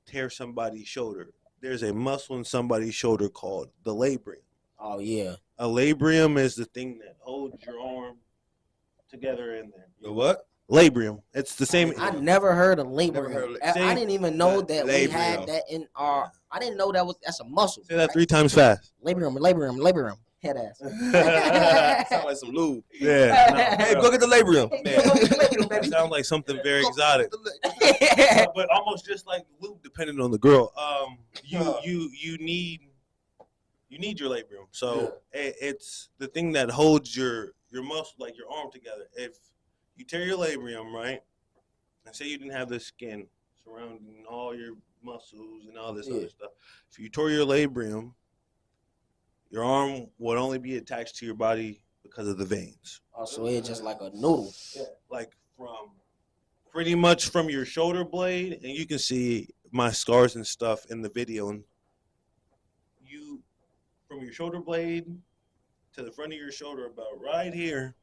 [SPEAKER 3] tear somebody's shoulder. There's a muscle in somebody's shoulder called the labrum.
[SPEAKER 1] Oh, yeah.
[SPEAKER 3] A labrum is the thing that holds your arm together in there.
[SPEAKER 2] The what?
[SPEAKER 3] Labrum. It's the same.
[SPEAKER 1] I never heard of labrum. I didn't even know that we had that in our. I didn't know that's a muscle.
[SPEAKER 3] Say that 3 times fast.
[SPEAKER 1] Labrum. Head ass.
[SPEAKER 2] Sound like some lube.
[SPEAKER 3] Yeah.
[SPEAKER 2] No, hey, go get the labrum.
[SPEAKER 3] That sounds like something very exotic. But almost just like lube, depending on the girl. You need your labrum. So it's the thing that holds your muscle, like your arm together. If you tear your labrum, right, and say you didn't have the skin surrounding all your muscles and all this other stuff, if you tore your labrum, your arm would only be attached to your body because of the veins.
[SPEAKER 1] Oh, so it's just like a noodle.
[SPEAKER 3] Yeah, like pretty much from your shoulder blade, and you can see my scars and stuff in the video. And from your shoulder blade to the front of your shoulder, about right here,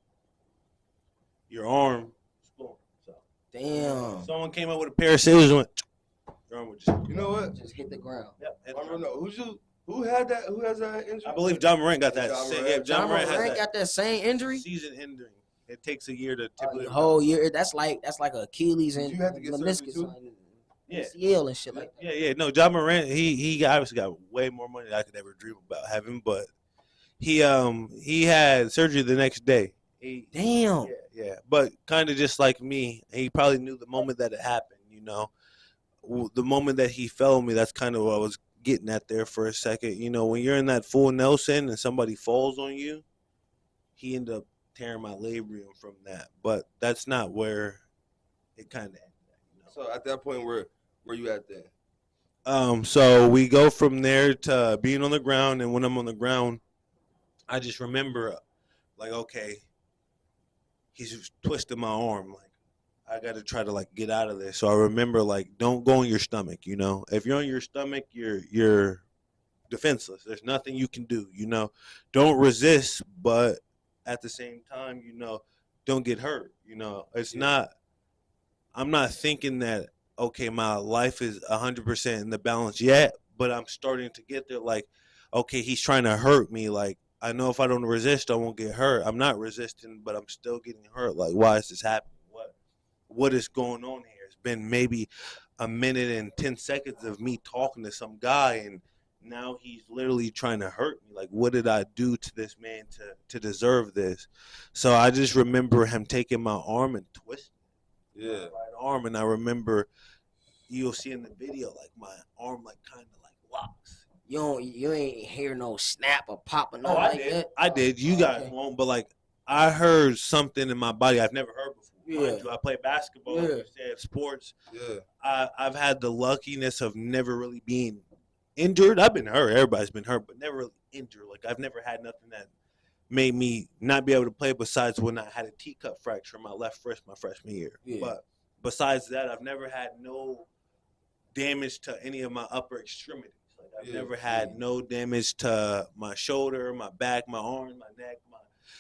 [SPEAKER 3] your arm is blown. So,
[SPEAKER 1] damn.
[SPEAKER 3] Someone came up with a pair of scissors and went, your arm would just.
[SPEAKER 2] You know what?
[SPEAKER 1] Just hit the ground.
[SPEAKER 3] Yep.
[SPEAKER 2] I don't know. Who had that? Who has that injury?
[SPEAKER 3] I believe John Morant got that.
[SPEAKER 1] John Morant got that same injury.
[SPEAKER 3] Season ending. It takes a year to typically.
[SPEAKER 1] A whole year. That's like Achilles and meniscus.
[SPEAKER 3] Yeah.
[SPEAKER 1] ACL and shit like that.
[SPEAKER 3] Yeah. No, John Morant. He obviously got way more money than I could ever dream about having, but he had surgery the next day.
[SPEAKER 1] Damn.
[SPEAKER 3] Yeah. But kind of just like me, he probably knew the moment that it happened. The moment that he fell on me, that's kind of what I was getting at there for a second. When you're in that full Nelson and somebody falls on you, he ended up tearing my labrum from that. But that's not where it kind of ended.
[SPEAKER 2] So at that point, where you at then?
[SPEAKER 3] So we go from there to being on the ground, and when I'm on the ground, I just remember, like, okay, he's twisting my arm, like I got to try to like get out of there. So I remember, like, don't go on your stomach. If you're on your stomach, you're defenseless. There's nothing you can do. Don't resist, but at the same time, don't get hurt. It's not. I'm not thinking that, okay, my life is 100% in the balance yet, but I'm starting to get there. Like, okay, he's trying to hurt me. Like, I know if I don't resist, I won't get hurt. I'm not resisting, but I'm still getting hurt. Like, why is this happening? What is going on here? It's been maybe a minute and 10 seconds of me talking to some guy, and now he's literally trying to hurt me. Like, what did I do to this man to deserve this? So I just remember him taking my arm and twisting my right arm, and I remember, you'll see in the video, like, my arm like kind of like locks.
[SPEAKER 1] You ain't hear no snap or pop or nothing like that?
[SPEAKER 3] I did. You guys won't, but like, I heard something in my body I've never heard before. Yeah. I play basketball, sports. Yeah. I've had the luckiness of never really being injured. I've been hurt. Everybody's been hurt, but never really injured. Like, I've never had nothing that made me not be able to play, besides when I had a teacup fracture in my left wrist my freshman year. Yeah. But besides that, I've never had no damage to any of my upper extremities. Like, I've never had no damage to my shoulder, my back, my arms, my neck.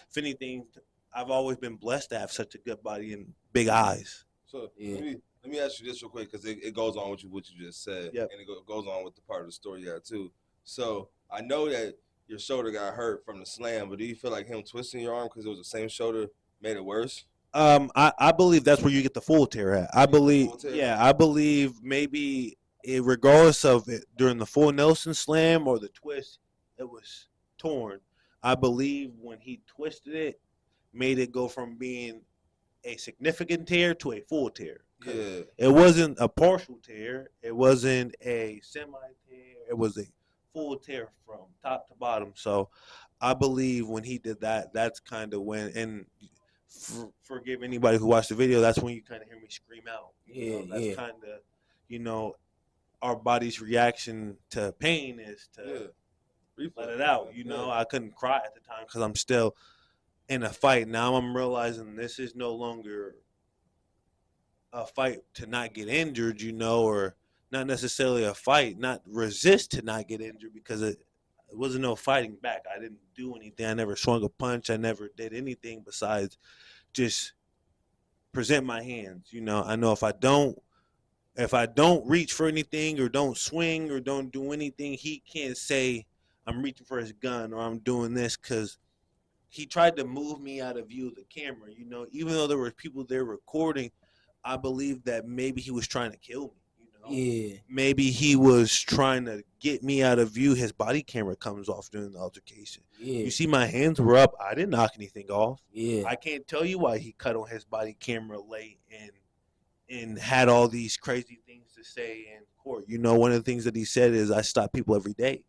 [SPEAKER 3] If anything, I've always been blessed to have such a good body and big eyes.
[SPEAKER 2] So let me ask you this real quick, because it goes on with what you just said, and it goes on with the part of the story you got too. So I know that your shoulder got hurt from the slam, but do you feel like him twisting your arm because it was the same shoulder made it worse?
[SPEAKER 3] I believe that's where you get the full tear at. I believe maybe regardless of it, during the full Nelson slam or the twist, it was torn. I believe when he twisted it, made it go from being a significant tear to a full tear. Yeah. It wasn't a partial tear. It wasn't a semi-tear. It was a full tear from top to bottom. So I believe when he did that, that's kind of when, and forgive anybody who watched the video, that's when you kind of hear me scream out. That's kind of, our body's reaction to pain is to let it out. I couldn't cry at the time because I'm still in a fight. Now I'm realizing this is no longer a fight to not get injured, or not necessarily a fight, not resist to not get injured, because it wasn't no fighting back. I didn't do anything. I never swung a punch. I never did anything besides just present my hands. I know if I don't reach for anything or don't swing or don't do anything, he can't say I'm reaching for his gun or I'm doing this, because he tried to move me out of view of the camera. Even though there were people there recording, I believe that maybe he was trying to kill me. Yeah. Maybe he was trying to get me out of view. His body camera comes off during the altercation. Yeah. You see, my hands were up. I didn't knock anything off. Yeah. I can't tell you why he cut on his body camera late and had all these crazy things to say in court. One of the things that he said is, I stop people every day.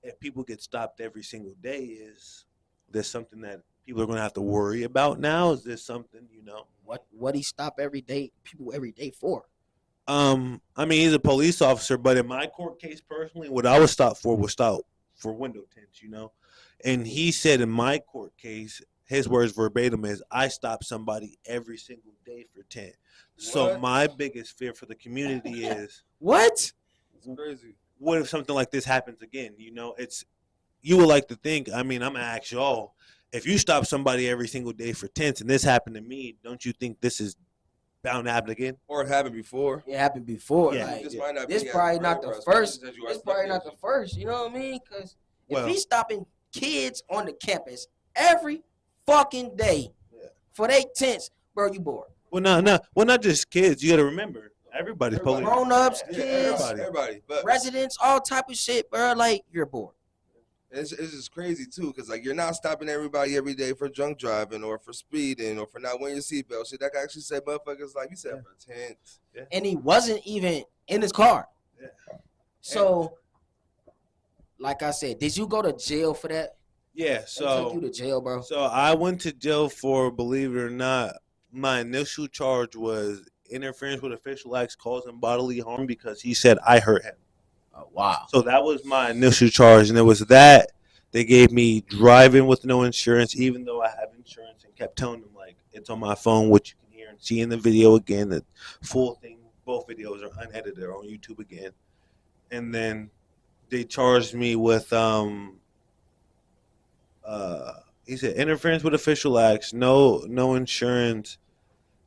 [SPEAKER 3] If people get stopped every single day, is this something that people are going to have to worry about now? Is this something,
[SPEAKER 1] What he stop people every day for?
[SPEAKER 3] He's a police officer, but in my court case personally, what I was stopped for was window tints, And he said in my court case, his words verbatim is, I stop somebody every single day for tint. So my biggest fear for the community is,
[SPEAKER 1] what?
[SPEAKER 2] It's crazy.
[SPEAKER 3] What if something like this happens again? You would like to think, I'm going to ask y'all, if you stop somebody every single day for tints and this happened to me, don't you think this is bound to happen again?
[SPEAKER 2] Or it happened before?
[SPEAKER 1] It happened before.
[SPEAKER 3] Yeah.
[SPEAKER 1] Like, this probably not the first. This probably not the first. You know what I mean? Because if he's stopping kids on the campus every fucking day for their tints, bro, you bored.
[SPEAKER 3] Well, not just kids. You got to remember, everybody's police.
[SPEAKER 1] Grown-ups, kids,
[SPEAKER 2] everybody. But
[SPEAKER 1] residents, all type of shit, bro. Like, you're bored.
[SPEAKER 2] It's just crazy too, because like you're not stopping everybody every day for drunk driving or for speeding or for not wearing your seatbelt. Shit, that can actually say motherfuckers like you said for tents.
[SPEAKER 1] Yeah. And he wasn't even in his car. Yeah. So, like I said, did you go to jail for that?
[SPEAKER 3] Yeah. So
[SPEAKER 1] they took you to jail, bro.
[SPEAKER 3] So I went to jail for, believe it or not, my initial charge was interference with official acts causing bodily harm because he said I hurt him.
[SPEAKER 1] Oh, wow.
[SPEAKER 3] So that was my initial charge, and it was that they gave me driving with no insurance, even though I have insurance, and kept telling them like it's on my phone, which you can hear and see in the video again. The full thing, both videos are unedited, they're on YouTube again. And then they charged me with he said interference with official acts, no insurance,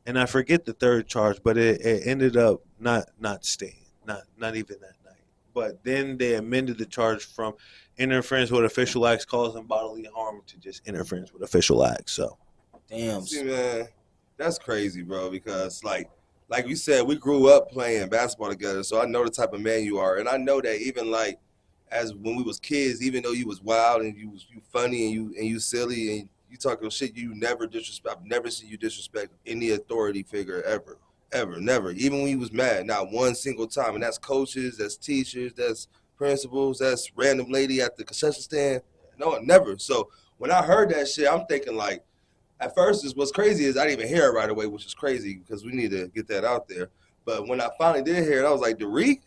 [SPEAKER 3] and I forget the third charge, but it ended up not staying, not even that night. But then they amended the charge from interference with official acts causing bodily harm to just interference with official acts. So,
[SPEAKER 1] damn.
[SPEAKER 2] See, man, that's crazy, bro. Because like we said, we grew up playing basketball together, so I know the type of man you are, and I know that even like as when we was kids, even though you was wild and you funny and you silly and you talk your shit, you never disrespect. I've never seen you disrespect any authority figure ever, never. Even when you was mad, not one single time. And that's coaches, that's teachers, that's principals, that's random lady at the concession stand. No, never. So when I heard that shit, I'm thinking like, at first, what's crazy is I didn't even hear it right away, which is crazy because we need to get that out there. But when I finally did hear it, I was like, Dariq?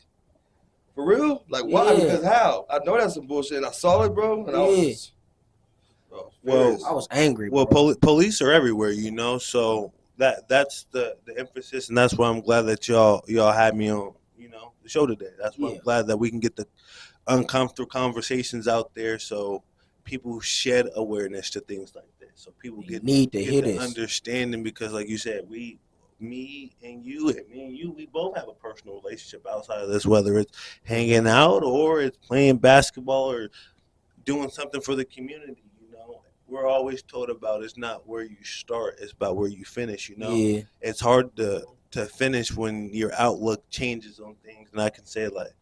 [SPEAKER 2] For real? Like, why? Yeah. Because how? I know that's some bullshit. And I saw it, bro. And I was
[SPEAKER 1] I was angry, bro.
[SPEAKER 3] Well, police are everywhere, you know. So that's the emphasis, and that's why I'm glad that y'all had me on, you know, the show today. That's why I'm glad that we can get the uncomfortable conversations out there, so people shed awareness to things like this. So people get the understanding, because, like you said, me and you, we both have a personal relationship outside of this, whether it's hanging out or it's playing basketball or doing something for the community. You know, we're always told about it's not where you start, it's about where you finish. You know, it's hard to finish when your outlook changes on things, and I can say like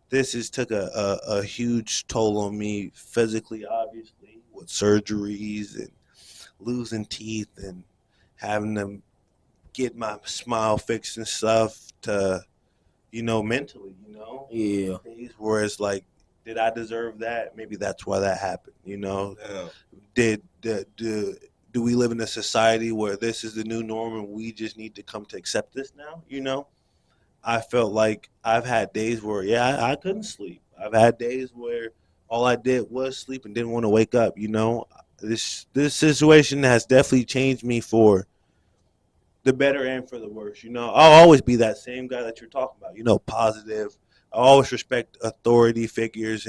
[SPEAKER 3] this has took a huge toll on me physically, obviously, with surgeries and losing teeth and having to get my smile fixed and stuff, to, you know, mentally, you know.
[SPEAKER 1] Yeah.
[SPEAKER 3] Days where it's like, did I deserve that? Maybe that's why that happened, you know. Do we live in a society where this is the new norm and we just need to come to accept this now, you know? I felt like I've had days where, I couldn't sleep. I've had days where all I did was sleep and didn't want to wake up, you know. This situation has definitely changed me for the better and for the worse. You know, I'll always be that same guy that you're talking about, you know, positive. I always respect authority figures,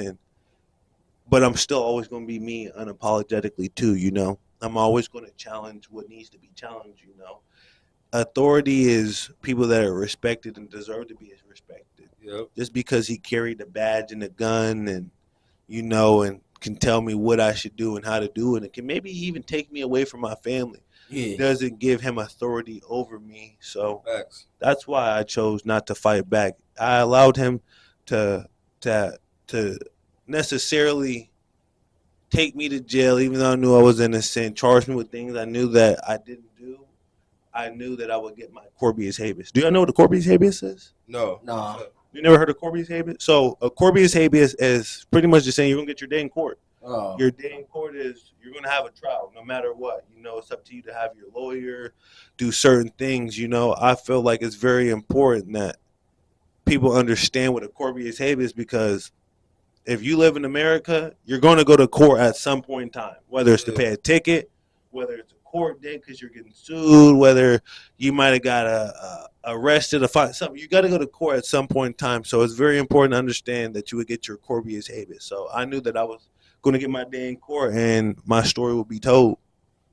[SPEAKER 3] but I'm still always going to be me unapologetically too, you know. I'm always going to challenge what needs to be challenged, you know. Authority is people that are respected and deserve to be respected.
[SPEAKER 2] Yep.
[SPEAKER 3] Just because he carried a badge and a gun and, you know, and can tell me what I should do and how to do it, and can maybe even take me away from my family, doesn't give him authority over me. So that's why I chose not to fight back. I allowed him to necessarily take me to jail, even though I knew I was innocent, charge me with things I knew that I didn't do. I knew that I would get my corpus habeas. Do y'all know what the corpus habeas is?
[SPEAKER 2] No.
[SPEAKER 3] You never heard of corpus habeas? So a corpus habeas is pretty much just saying you're going to get your day in court.
[SPEAKER 1] Oh.
[SPEAKER 3] Your day in court is you're going to have a trial no matter what. You know, it's up to you to have your lawyer do certain things. You know, I feel like it's very important that people understand what a corpus habeas is, because if you live in America, you're going to go to court at some point in time, whether it's to pay a ticket, whether it's a court date because you're getting sued, whether you might have got arrested or fined something. You got to go to court at some point in time. So it's very important to understand that you would get your corpus habeas. So I knew that I was going to get my day in court and my story will be told.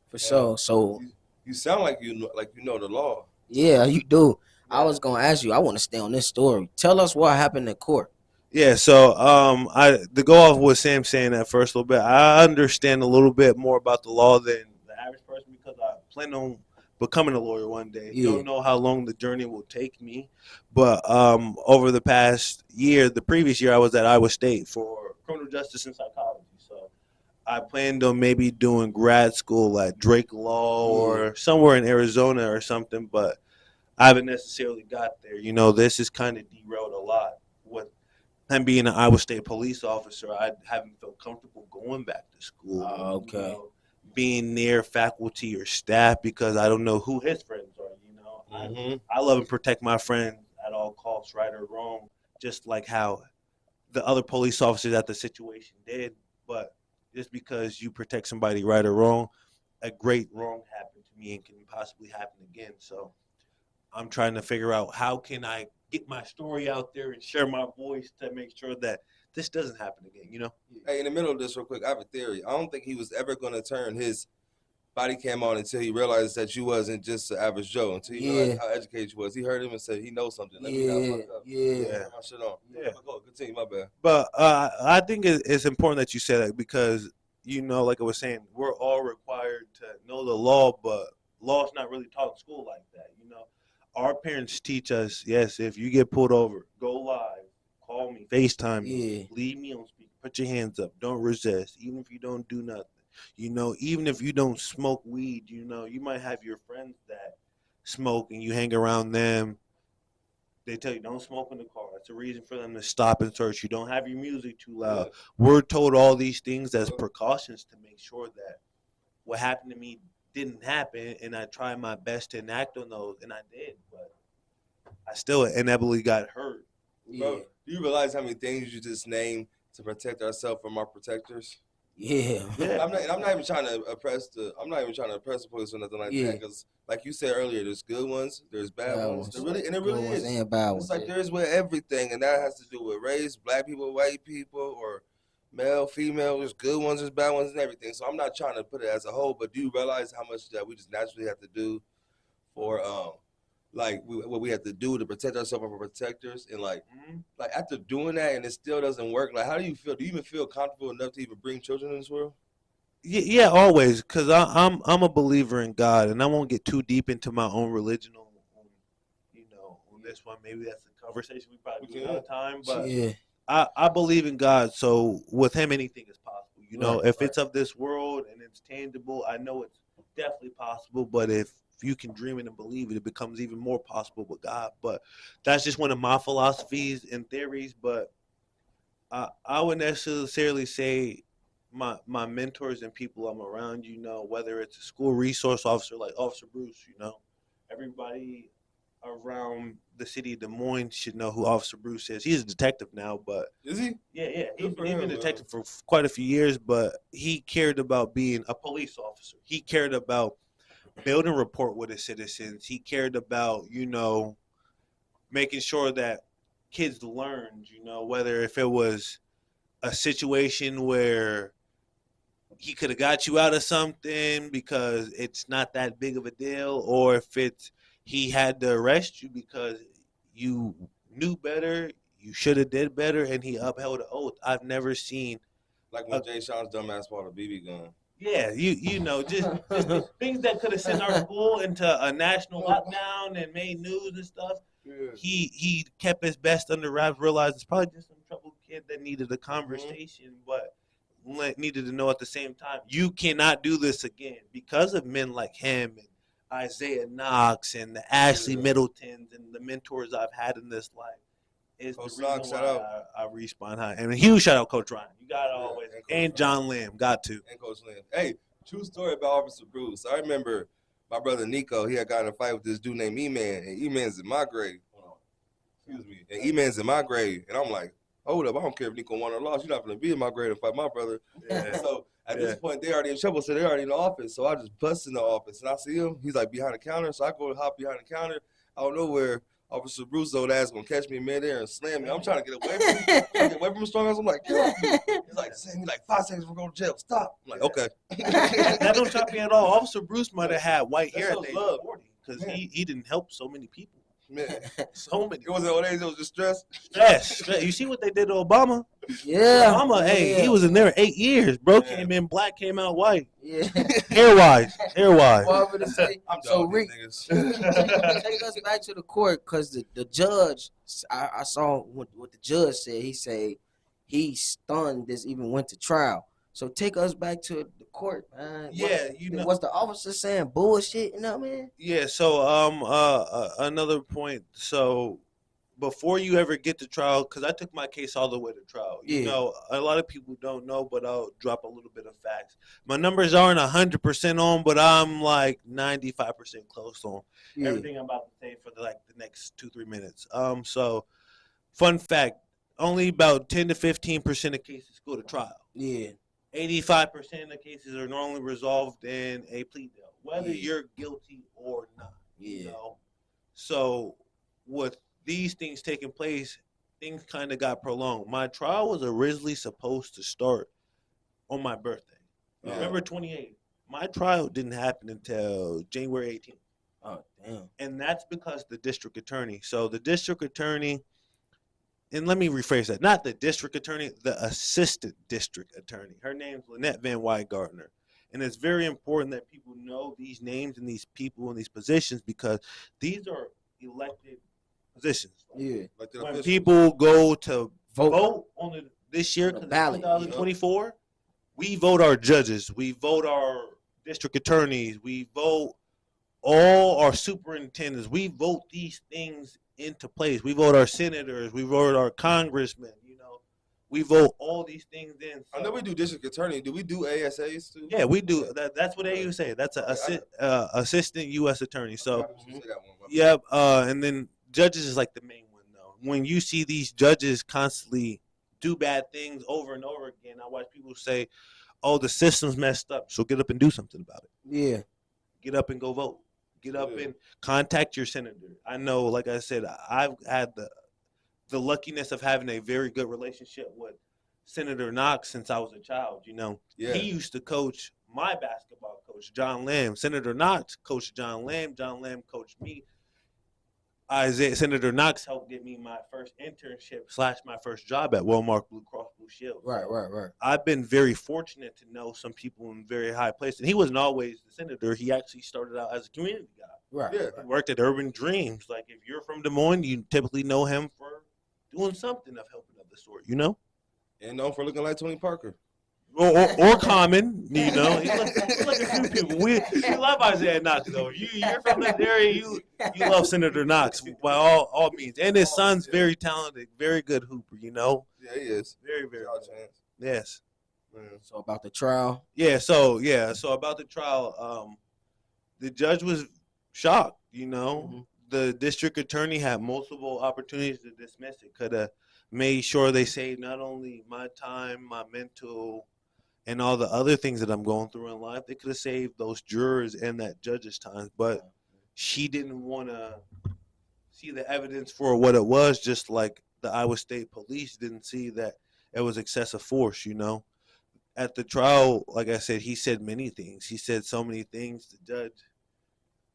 [SPEAKER 1] For sure. So
[SPEAKER 2] you sound like you know the law.
[SPEAKER 1] Yeah, you do. Yeah. I was gonna ask you. I want to stay on this story. Tell us what happened in court.
[SPEAKER 3] Yeah, so to go off what Sam's saying at first a little bit, I understand a little bit more about the law than the average person because I plan on becoming a lawyer one day. Yeah. Don't know how long the journey will take me, but over the past year, the previous year, I was at Iowa State for criminal justice and psychology. So I planned on maybe doing grad school at Drake Law or somewhere in Arizona or something, but I haven't necessarily got there. This has kind of derailed a lot. With him being an Iowa State police officer, I haven't felt comfortable going back to school.
[SPEAKER 1] Okay.
[SPEAKER 3] Being near faculty or staff because I don't know who his friends are. I love and protect my friends at all costs, right or wrong, just like how the other police officers at the situation did. But just because you protect somebody right or wrong, a great wrong happened to me and can possibly happen again. So I'm trying to figure out how can I get my story out there and share my voice to make sure that this doesn't happen again.
[SPEAKER 2] Hey, in the middle of this real quick, I have a theory. I don't think he was ever going to turn his body cam on until he realized that you wasn't just an average Joe, until he realized how educated you was. He heard him and said he knows something. Let me not fuck up.
[SPEAKER 1] Yeah.
[SPEAKER 2] My shit on. Yeah. Go, continue, my bad.
[SPEAKER 3] But I think it's important that you say that because, like I was saying, we're all required to know the law, but law's not really taught in school like that. Our parents teach us, yes, if you get pulled over, go live, call me, FaceTime me, leave me on speaker, put your hands up, don't resist, even if you don't do nothing. Even if you don't smoke weed, you might have your friends that smoke and you hang around them. They tell you don't smoke in the car. That's a reason for them to stop and search. You don't have your music too loud. We're told all these things as precautions to make sure that what happened to me didn't happen, and I tried my best to enact on those, and I did, but I still inevitably got hurt.
[SPEAKER 2] Bro, do you realize how many things you just named to protect ourselves from our protectors?
[SPEAKER 1] Yeah.
[SPEAKER 2] I'm not even trying to oppress the police or nothing like that, because like you said earlier, there's good ones, there's bad ones. There really is.
[SPEAKER 1] And bad ones.
[SPEAKER 2] It's like there is with everything, and that has to do with race, black people, white people, or male, female. There's good ones, there's bad ones, and everything. So I'm not trying to put it as a whole, but do you realize how much that we just naturally have to do for what we have to do to protect ourselves from protectors, and like after doing that and it still doesn't work, like how do you feel? Do you even feel comfortable enough to even bring children in this world?
[SPEAKER 3] Yeah, always, because I'm a believer in God, and I won't get too deep into my own religion on this one. Maybe that's a conversation we probably do another time, but I believe in God, so with Him anything is possible. If it's of this world and it's tangible, I know it's definitely possible. But if you can dream it and believe it, it becomes even more possible with God. But that's just one of my philosophies and theories. But I wouldn't necessarily say my mentors and people I'm around, whether it's a school resource officer like Officer Bruce, everybody around the city of Des Moines should know who Officer Bruce is. He's a detective now, but
[SPEAKER 2] is he?
[SPEAKER 3] Yeah. He's been a detective for quite a few years, but he cared about being a police officer. He cared about building rapport with his citizens. He cared about, making sure that kids learned, whether if it was a situation where he could have got you out of something because it's not that big of a deal, or if it's he had to arrest you because you knew better, you should have did better, and he upheld an oath. I've never seen
[SPEAKER 2] like when Jay Sean's dumbass bought a BB gun.
[SPEAKER 3] Yeah, just things that could have sent our school into a national lockdown and made news and stuff. Yeah. He kept his best under wraps, realized it's probably just some troubled kid that needed a conversation, but needed to know at the same time, you cannot do this again because of men like him and Isaiah Knox and the Ashley Middletons and the mentors I've had in this life. Is Coach the reason why I respawn high. And a huge shout out Coach Ryan. You got to always. And John Lamb. Got to.
[SPEAKER 2] And Coach Lamb. Hey, true story about Officer Bruce. I remember my brother Nico, he had gotten in a fight with this dude named E-Man. And E-Man's in my grade. Excuse me. And E-Man's in my grade. And I'm like, hold up, I don't care if Nico won or lost. You're not going to be in my grade and fight my brother. Yeah. So at this point, they already in trouble. So they're already in the office. So I just bust in the office. And I see him. He's like behind the counter. So I go to hop behind the counter. I don't know where Officer Bruce's old ass gonna catch me in midair and slam me. I'm trying to get away from him. Get away from him strong ass. I'm like, get off me. He's like, send me like 5 seconds, we're going to jail. Stop. I'm like, okay.
[SPEAKER 3] That don't shock me at all. Officer Bruce might have had white hair at the age of 40 because he didn't help so many people.
[SPEAKER 2] Man.
[SPEAKER 3] So many.
[SPEAKER 2] It wasn't old age, it was just stress.
[SPEAKER 3] Stress. You see what they did to Obama?
[SPEAKER 1] Yeah.
[SPEAKER 3] Obama, hey, he was in there 8 years. Bro came in black, came out white. Yeah. Hair-wise.
[SPEAKER 1] Well, I'm say, so Rick, take us back to the court because the judge, I saw what the judge said. He said he stunned this even went to trial. So take us back to the court, man.
[SPEAKER 3] Yeah,
[SPEAKER 1] what's the officer saying? Bullshit, you know, man.
[SPEAKER 3] Yeah. So another point. So before you ever get to trial, because I took my case all the way to trial. You know, a lot of people don't know, but I'll drop a little bit of facts. My numbers aren't 100% on, but I'm like 95% close on everything I'm about to say for the next 2-3 minutes. So fun fact: only about 10 to 15% of cases go to trial. 85% of cases are normally resolved in a plea deal, whether you're guilty or not. You know? So with these things taking place, things kind of got prolonged. My trial was originally supposed to start on my birthday, November 28th. My trial didn't happen until January 18th.
[SPEAKER 1] Oh, damn.
[SPEAKER 3] And that's because the district attorney. So the district attorney, and let me rephrase that, not the district attorney, the assistant district attorney. Her name's Lynette Van Wygardner. And it's very important that people know these names and these people in these positions because these are elected positions. When people go to vote on this year, because it's 2024, we vote our judges, we vote our district attorneys, we vote all our superintendents, we vote these things into place. We vote our senators, we vote our congressmen, you know. We vote all these things in. So.
[SPEAKER 2] I know we do district attorney. Do we do ASAs too?
[SPEAKER 3] Yeah, we do. That's what AU say. That's an assistant U.S. attorney. So, yep. And then judges is like the main one though. When you see these judges constantly do bad things over and over again, I watch people say, "Oh, the system's messed up, so get up and do something about it." Get up and go vote. Get up and contact your senator. I know, like I said, I've had the luckiness of having a very good relationship with Senator Knox since I was a child. You know, he used to coach my basketball coach, John Lamb. Senator Knox coached John Lamb. John Lamb coached me. Senator Knox helped get me my first internship / my first job at Wellmark Blue Cross Blue Shield.
[SPEAKER 1] Right.
[SPEAKER 3] I've been very fortunate to know some people in very high places. And he wasn't always the senator. He actually started out as a community guy. He worked at Urban Dreams. Like if you're from Des Moines, you typically know him for doing something of helping of the sort, you know?
[SPEAKER 2] And known for looking like Tony Parker.
[SPEAKER 3] Or Common, you know. He look like a few people. We love Isaiah Knox, though. You're from this area, you love Senator Knox by all means. And his son's very talented, very good hooper, you know.
[SPEAKER 2] Yeah, he is.
[SPEAKER 3] Very, very good. Yes.
[SPEAKER 1] So about the trial?
[SPEAKER 3] So about the trial, the judge was shocked, you know. The district attorney had multiple opportunities to dismiss it. Could have made sure they saved not only my time, my mental, and all the other things that I'm going through in life. They could have saved those jurors and that judge's time, but she didn't want to see the evidence for what it was, just like the Iowa State police didn't see that it was excessive force, you know. At the trial, like I said, he said many things. He said so many things. The judge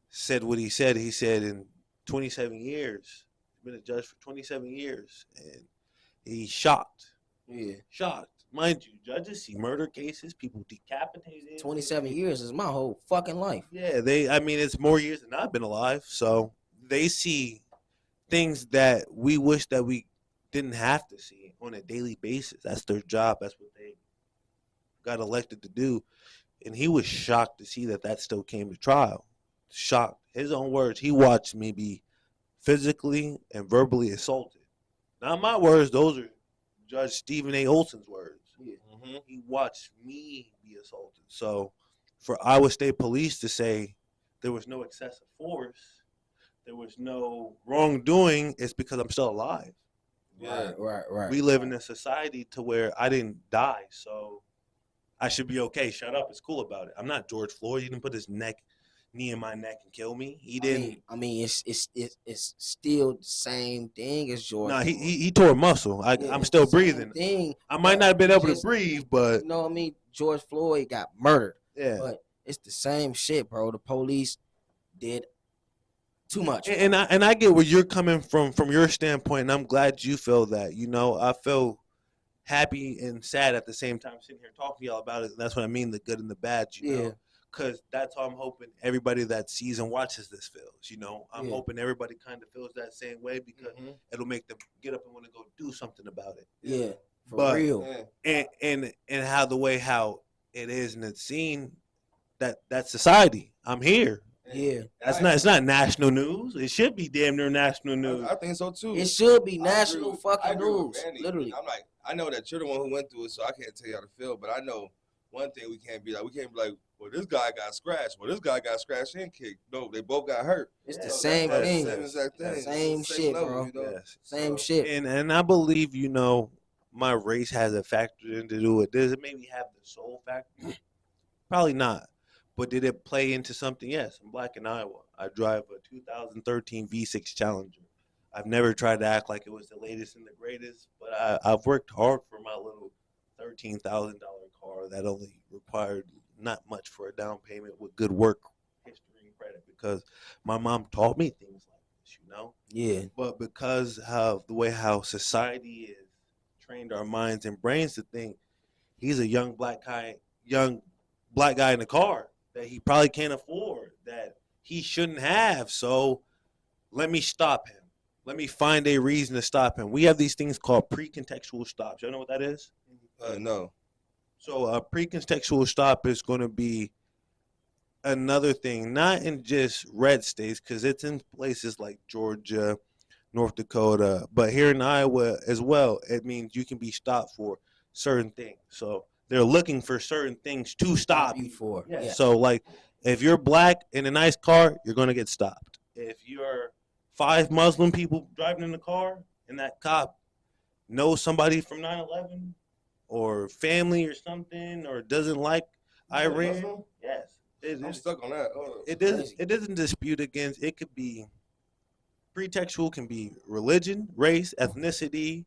[SPEAKER 3] said what he said. He said in 27 years, he's been a judge for 27 years, and he's shocked. Shocked. Mind you, judges see murder cases, people decapitated.
[SPEAKER 1] 27 years is my whole fucking life.
[SPEAKER 3] Yeah, it's more years than I've been alive. So they see things that we wish that we didn't have to see on a daily basis. That's their job. That's what they got elected to do. And he was shocked to see that still came to trial. Shocked. His own words, he watched me be physically and verbally assaulted. Not my words, those are Judge Stephen A. Olson's words. He watched me be assaulted. So for Iowa State Police to say there was no excessive force, there was no wrongdoing, it's because I'm still alive.
[SPEAKER 1] Right.
[SPEAKER 3] We live in a society to where I didn't die, so I should be okay. Shut up. It's cool about it. I'm not George Floyd. He didn't put his knee in my neck and kill me. He didn't.
[SPEAKER 1] I mean, it's still the same thing as George.
[SPEAKER 3] Nah, he tore a muscle. I'm still breathing. I might not have been able to breathe, but
[SPEAKER 1] you know what I mean. George Floyd got murdered.
[SPEAKER 3] Yeah,
[SPEAKER 1] but it's the same shit, bro. The police did too much.
[SPEAKER 3] And I get where you're coming from your standpoint, and I'm glad you feel that. You know, I feel happy and sad at the same time sitting here talking to y'all about it. And that's what I mean, the good and the bad. You know. Because that's how I'm hoping everybody that sees and watches this feels. You know, I'm hoping everybody kind of feels that same way because it'll make them get up and want to go do something about it.
[SPEAKER 1] For real.
[SPEAKER 3] And how the way how it is in the scene, that's society. I'm here.
[SPEAKER 1] Yeah.
[SPEAKER 3] It's not national news. It should be damn near national news.
[SPEAKER 2] I think so too.
[SPEAKER 1] It should be national fucking news. Literally.
[SPEAKER 2] I'm like, I know that you're the one who went through it, so I can't tell you how to feel, but I know one thing we can't be like, well, this guy got scratched. Well, this guy got scratched and kicked. No, they both got hurt.
[SPEAKER 1] It's the same thing.
[SPEAKER 2] Same exact thing.
[SPEAKER 1] Same shit,
[SPEAKER 2] level,
[SPEAKER 1] bro.
[SPEAKER 2] You know?
[SPEAKER 3] Yes.
[SPEAKER 1] Same shit.
[SPEAKER 3] And I believe, my race has a factor in to do it. Does it maybe have the soul factor? Probably not. But did it play into something? Yes. I'm black in Iowa. I drive a 2013 V6 Challenger. I've never tried to act like it was the latest and the greatest, but I've worked hard for my little $13,000 car that only required not much for a down payment with good work history and credit, because my mom taught me things like this,
[SPEAKER 1] Yeah.
[SPEAKER 3] But because of the way how society is trained our minds and brains to think, he's a young black guy in a car that he probably can't afford, that he shouldn't have. So let me stop him. Let me find a reason to stop him. We have these things called pre-contextual stops. You know what that is?
[SPEAKER 2] No.
[SPEAKER 3] So a pre-contextual stop is going to be another thing, not in just red states, because it's in places like Georgia, North Dakota, but here in Iowa as well. It means you can be stopped for certain things. So they're looking for certain things to stop you
[SPEAKER 1] for.
[SPEAKER 3] Yeah. So like, if you're black in a nice car, you're going to get stopped. If you're 5 Muslim people driving in the car and that cop knows somebody from 9/11 or family or something, or doesn't like Iran, yes,
[SPEAKER 2] I'm stuck on that.
[SPEAKER 3] It doesn't dispute against. It could be pretextual, can be religion, race, ethnicity,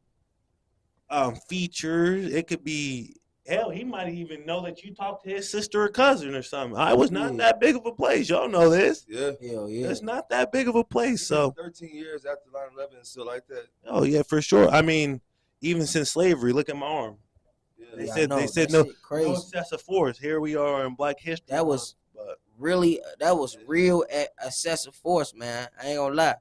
[SPEAKER 3] features. It could be, hell, he might even know that you talked to his sister or cousin or something. I was not that big of a place. Y'all know this.
[SPEAKER 2] Yeah.
[SPEAKER 1] Hell yeah.
[SPEAKER 3] It's not that big of a place. So
[SPEAKER 2] 13 years after 9/11 and still like that.
[SPEAKER 3] Oh yeah, for sure. I mean, even since slavery, look at my arm.
[SPEAKER 1] Yeah,
[SPEAKER 3] They said no excessive force. Here we are in Black History.
[SPEAKER 1] That was real excessive force, man. I ain't gonna lie.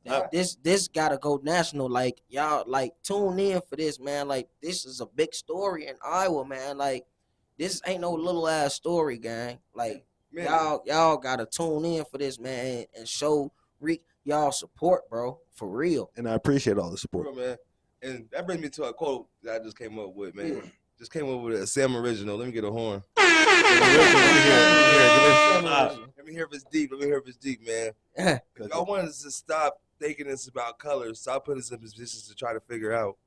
[SPEAKER 1] Yeah. This gotta go national. Like, y'all, like, tune in for this, man. Like, this is a big story in Iowa, man. Like, this ain't no little ass story, gang. Like, man, y'all gotta tune in for this, man, and show y'all support, bro, for real.
[SPEAKER 3] And I appreciate all the support,
[SPEAKER 2] real, man. And that brings me to a quote that I just came up with, man. Yeah. Just came up with a Sam original. Let me get a horn. Let me hear if it's deep. Man. If y'all want us to stop thinking it's about colors, stop putting us in positions to try to figure out.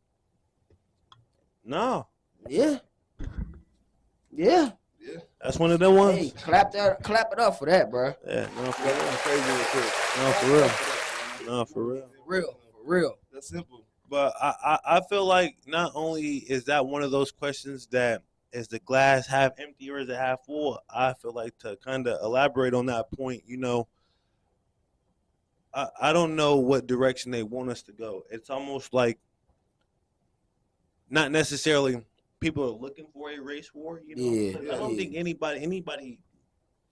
[SPEAKER 3] No.
[SPEAKER 1] Yeah.
[SPEAKER 3] That's one of them ones.
[SPEAKER 1] Hey, clap it up for that, bro.
[SPEAKER 3] Yeah, no, for
[SPEAKER 1] real.
[SPEAKER 2] That's simple.
[SPEAKER 3] But I feel like not only is that one of those questions that is the glass half empty or is it half full, I feel like to kind of elaborate on that point, I don't know what direction they want us to go. It's almost like not necessarily people are looking for a race war, I don't think anybody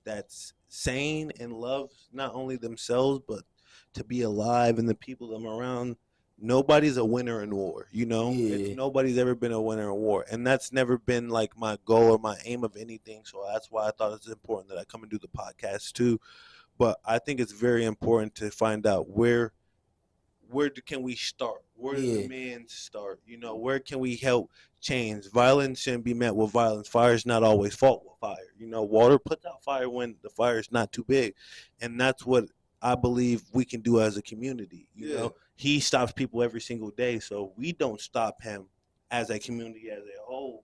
[SPEAKER 3] that's sane and loves not only themselves but to be alive and the people them around. Nobody's a winner in war, Nobody's ever been a winner in war, and that's never been like my goal or my aim of anything. So that's why I thought it's important that I come and do the podcast too. But I think it's very important to find out where can we start? Where does the man start? Where can we help change? Violence shouldn't be met with violence. Fire is not always fought with fire. Water puts out fire when the fire is not too big, and that's what I believe we can do as a community. You know, he stops people every single day, so we don't stop him as a community as a whole.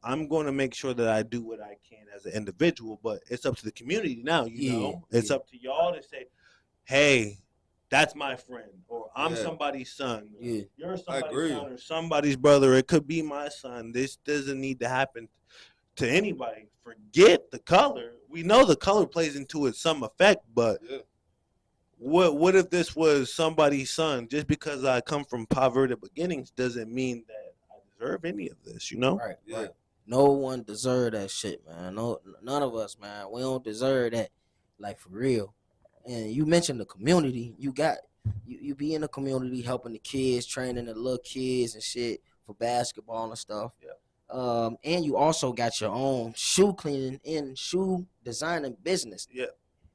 [SPEAKER 3] I'm going to make sure that I do what I can as an individual, but it's up to the community now. It's up to y'all to say, "Hey, that's my friend," or "I'm somebody's son." You're somebody's son or somebody's brother. It could be my son. This doesn't need to happen to anybody. Forget the color. We know the color plays into it some effect, but what if this was somebody's son? Just because I come from poverty beginnings doesn't mean that I deserve any of this,
[SPEAKER 1] Right. No one deserve that shit, man. No, none of us, man. We don't deserve that, like, for real. And you mentioned the community. You be in the community helping the kids, training the little kids and shit for basketball and stuff.
[SPEAKER 3] Yeah.
[SPEAKER 1] And you also got your own shoe cleaning and shoe designing business.
[SPEAKER 3] Yeah.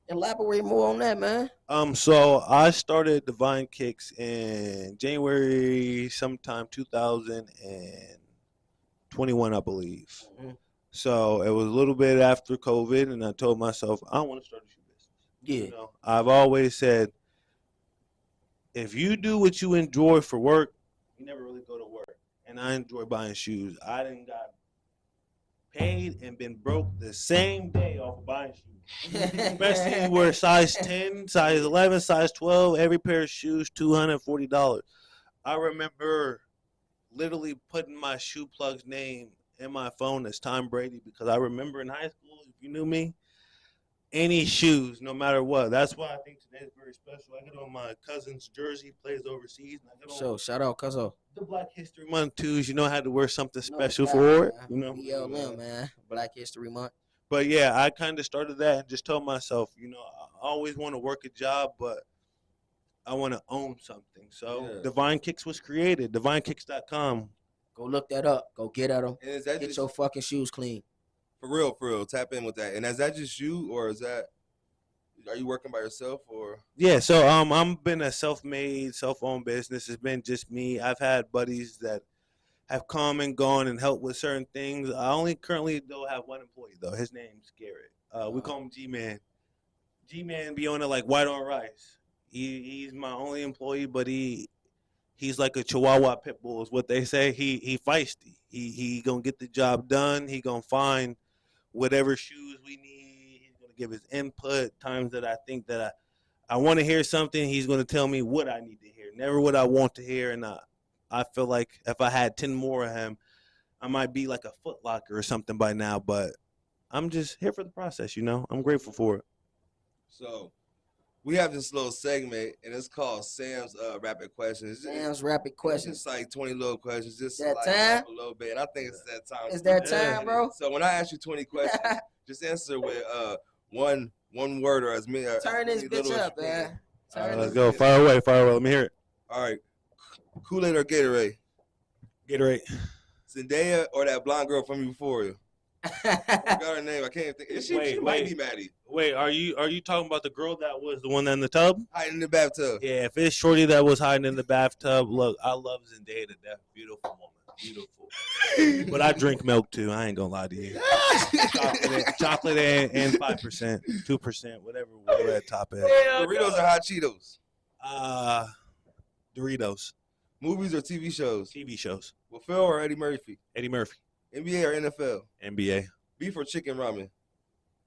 [SPEAKER 1] Elaborate more on that, man.
[SPEAKER 3] So I started Divine Kicks in January, sometime 2021, I believe.
[SPEAKER 1] Mm-hmm.
[SPEAKER 3] So it was a little bit after COVID, and I told myself I want to start a shoe business.
[SPEAKER 1] Yeah.
[SPEAKER 3] You know, I've always said, if you do what you enjoy for work, you never really go to work. And I enjoy buying shoes. I didn't got paid and been broke the same day off of buying shoes. Especially where size 10, size 11, size 12, every pair of shoes, $240. I remember literally putting my shoe plug's name in my phone as Tom Brady because I remember in high school, if you knew me, any shoes, no matter what. That's why I think today is very special. I get on my cousin's jersey, plays overseas. And I get on
[SPEAKER 1] So shout out, Cuzzo.
[SPEAKER 3] the Black History Month too. You know, I had to wear something special
[SPEAKER 1] No,
[SPEAKER 3] for it.
[SPEAKER 1] man.
[SPEAKER 3] You know,
[SPEAKER 1] BLM, man. Black History Month.
[SPEAKER 3] But yeah, I kind of started that and just told myself, you know, I always want to work a job, but I want to own something. So Divine Kicks was created. DivineKicks.com.
[SPEAKER 1] Go look that up. Go get at them.
[SPEAKER 2] And is that
[SPEAKER 1] get your fucking shoes clean.
[SPEAKER 2] For real. Tap in with that. And is that just you, or are you working by yourself, or?
[SPEAKER 3] Yeah, so I've been a self-made, self-owned business. It's been just me. I've had buddies that have come and gone and helped with certain things. I only currently have one employee though. His name's Garrett. We call him G-Man. G-Man be on it like white on rice. He's my only employee, but he's like a Chihuahua pit bull is what they say. He feisty. He gonna get the job done. He gonna find whatever shoes we need. He's gonna give his input. Times that I think that I want to hear something, he's gonna tell me what I need to hear, never what I want to hear. And I feel like if I had 10 more of him, I might be like a Foot Locker or something by now. But I'm just here for the process, you know. I'm grateful for it.
[SPEAKER 2] So we have this little segment, and it's called Sam's Rapid Questions.
[SPEAKER 1] Sam's Rapid Questions.
[SPEAKER 2] It's like 20 little questions, just
[SPEAKER 1] that
[SPEAKER 2] like
[SPEAKER 1] time?
[SPEAKER 2] a little bit. And I think it's that time.
[SPEAKER 1] It's that time, bro.
[SPEAKER 2] So when I ask you 20 questions, just answer with one word or as many.
[SPEAKER 1] Turn this bitch up, man.
[SPEAKER 3] Let's go. Fire away. Let me hear it.
[SPEAKER 2] All right. Kool-Aid or Gatorade?
[SPEAKER 3] Gatorade.
[SPEAKER 2] Zendaya or that blonde girl from Euphoria? I got her name. I can't think. She might be Maddie.
[SPEAKER 3] Wait, are you talking about the girl that was the one in the tub?
[SPEAKER 2] Hiding in the bathtub.
[SPEAKER 3] Yeah, if it's Shorty that was hiding in the bathtub, look, I love Zendaya to death. Beautiful woman. Beautiful. But I drink milk too. I ain't gonna lie to you. Chocolate and 5%, 2%, whatever that top is.
[SPEAKER 2] Doritos or hot Cheetos?
[SPEAKER 3] Doritos.
[SPEAKER 2] Movies or TV shows?
[SPEAKER 3] TV shows.
[SPEAKER 2] Will Phil or Eddie Murphy?
[SPEAKER 3] Eddie Murphy.
[SPEAKER 2] NBA or NFL?
[SPEAKER 3] NBA.
[SPEAKER 2] Beef or chicken ramen?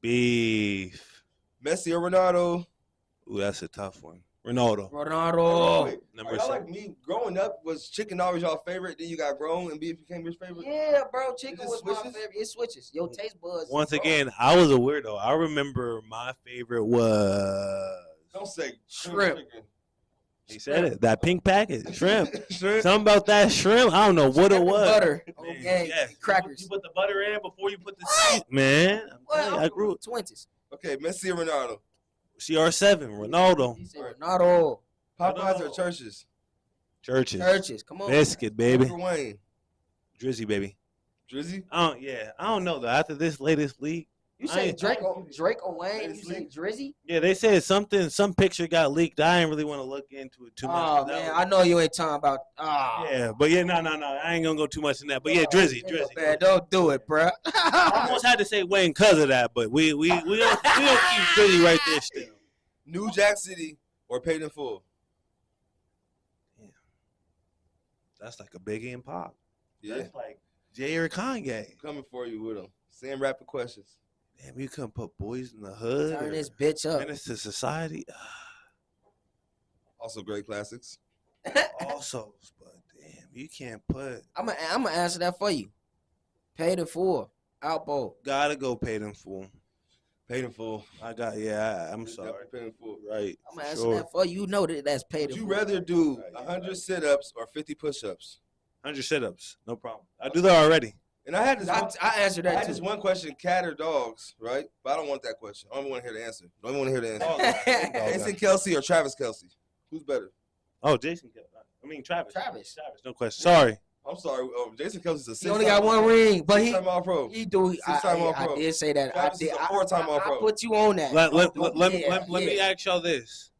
[SPEAKER 3] Beef.
[SPEAKER 2] Messi or Ronaldo?
[SPEAKER 3] Ooh, that's a tough one. Ronaldo.
[SPEAKER 2] Number 7. Like me, growing up, was chicken always y'all favorite? Then you got grown and beef became your favorite?
[SPEAKER 1] Yeah, bro. Chicken was my favorite. It switches. Your taste buds.
[SPEAKER 3] Once again, I was a weirdo. I remember my favorite was...
[SPEAKER 2] Don't say
[SPEAKER 1] shrimp.
[SPEAKER 3] He said it. That pink packet. Shrimp. Something about that shrimp. I don't know what it was.
[SPEAKER 1] Butter. Okay. Yes. Crackers.
[SPEAKER 3] You put the butter in before you put the seed. Man. I grew
[SPEAKER 1] 20s.
[SPEAKER 2] Okay, Messi or Ronaldo?
[SPEAKER 3] CR7. Ronaldo.
[SPEAKER 1] He said Ronaldo.
[SPEAKER 2] Popeyes or Churches?
[SPEAKER 3] Churches.
[SPEAKER 1] Come on.
[SPEAKER 3] Biscuit, baby.
[SPEAKER 2] Wayne.
[SPEAKER 3] Drizzy, baby.
[SPEAKER 2] Drizzy?
[SPEAKER 3] I don't know though. After this latest leak.
[SPEAKER 1] You say Drake or Wayne? You say Drizzy?
[SPEAKER 3] Yeah, they said some picture got leaked. I didn't really want to look into it too much.
[SPEAKER 1] Oh, man, I know you ain't talking about.
[SPEAKER 3] Yeah, but yeah, no. I ain't going to go too much in that. But yeah, Drizzy.
[SPEAKER 1] Man, don't do it, bro.
[SPEAKER 3] I almost had to say Wayne because of that, but we don't keep Drizzy right there still.
[SPEAKER 2] New Jack City or Paid in Full?
[SPEAKER 3] Yeah. That's like a Biggie and Pop.
[SPEAKER 2] Yeah.
[SPEAKER 3] That's like Jay or Kanye.
[SPEAKER 2] Coming for you with them. Same rapid questions.
[SPEAKER 3] Damn, you couldn't put Boys in the Hood.
[SPEAKER 1] Turn this bitch up.
[SPEAKER 3] Menace to Society.
[SPEAKER 2] Also great classics.
[SPEAKER 3] Also, but damn, you can't put.
[SPEAKER 1] I'm gonna answer that for you. Paid in Full. Outbow.
[SPEAKER 3] Gotta go Paid in Full.
[SPEAKER 2] Paid in Full.
[SPEAKER 3] I'm sorry.
[SPEAKER 2] Paid in Full.
[SPEAKER 3] Right.
[SPEAKER 1] I'm gonna answer that for you. You know that's Paid in Full.
[SPEAKER 2] Would you rather do 100 sit-ups or 50 push-ups?
[SPEAKER 3] 100 sit-ups. No problem. I do that already.
[SPEAKER 2] And I had this.
[SPEAKER 1] I answered that.
[SPEAKER 2] I had this one question: cat or dogs, right? But I don't want that question. I don't want to hear the answer. Don't want to hear the answer. Jason Kelce or Travis Kelce? Who's better?
[SPEAKER 3] Oh, Jason Kelce. I mean Travis.
[SPEAKER 1] Travis.
[SPEAKER 3] No question. Sorry.
[SPEAKER 2] I'm sorry. Jason Kelsey's a 6-time.
[SPEAKER 1] He only got one ring, but
[SPEAKER 2] six-time All-Pro.
[SPEAKER 1] He do.
[SPEAKER 2] 6-time All-Pro.
[SPEAKER 1] I did say that.
[SPEAKER 2] Travis is a 4-time All-Pro.
[SPEAKER 1] I put you on that.
[SPEAKER 3] Let me ask y'all this.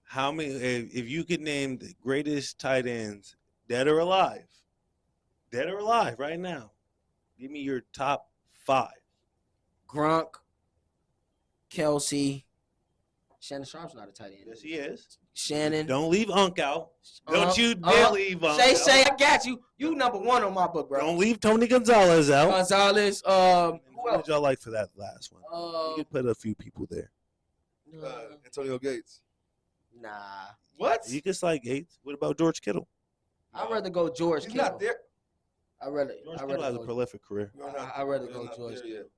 [SPEAKER 3] How many, if you could name the greatest tight ends, dead or alive right now, give me your top 5.
[SPEAKER 1] Gronk, Kelsey, Shannon Sharp's not a tight end.
[SPEAKER 3] Yes, he is.
[SPEAKER 1] Shannon.
[SPEAKER 3] Don't leave Unk out. Don't you dare leave Unk out.
[SPEAKER 1] Say, I got you. You number 1 on my book, bro.
[SPEAKER 3] Don't leave Tony Gonzalez out.
[SPEAKER 1] Who
[SPEAKER 3] did y'all like for that last one? You could put a few people there.
[SPEAKER 2] Antonio Gates.
[SPEAKER 1] Nah.
[SPEAKER 2] What?
[SPEAKER 3] You could slide Gates. What about George Kittle?
[SPEAKER 1] I'd rather go George Kittle.
[SPEAKER 2] He's not there.
[SPEAKER 3] George Kittle has a prolific career.
[SPEAKER 1] I'd rather go George Kittle.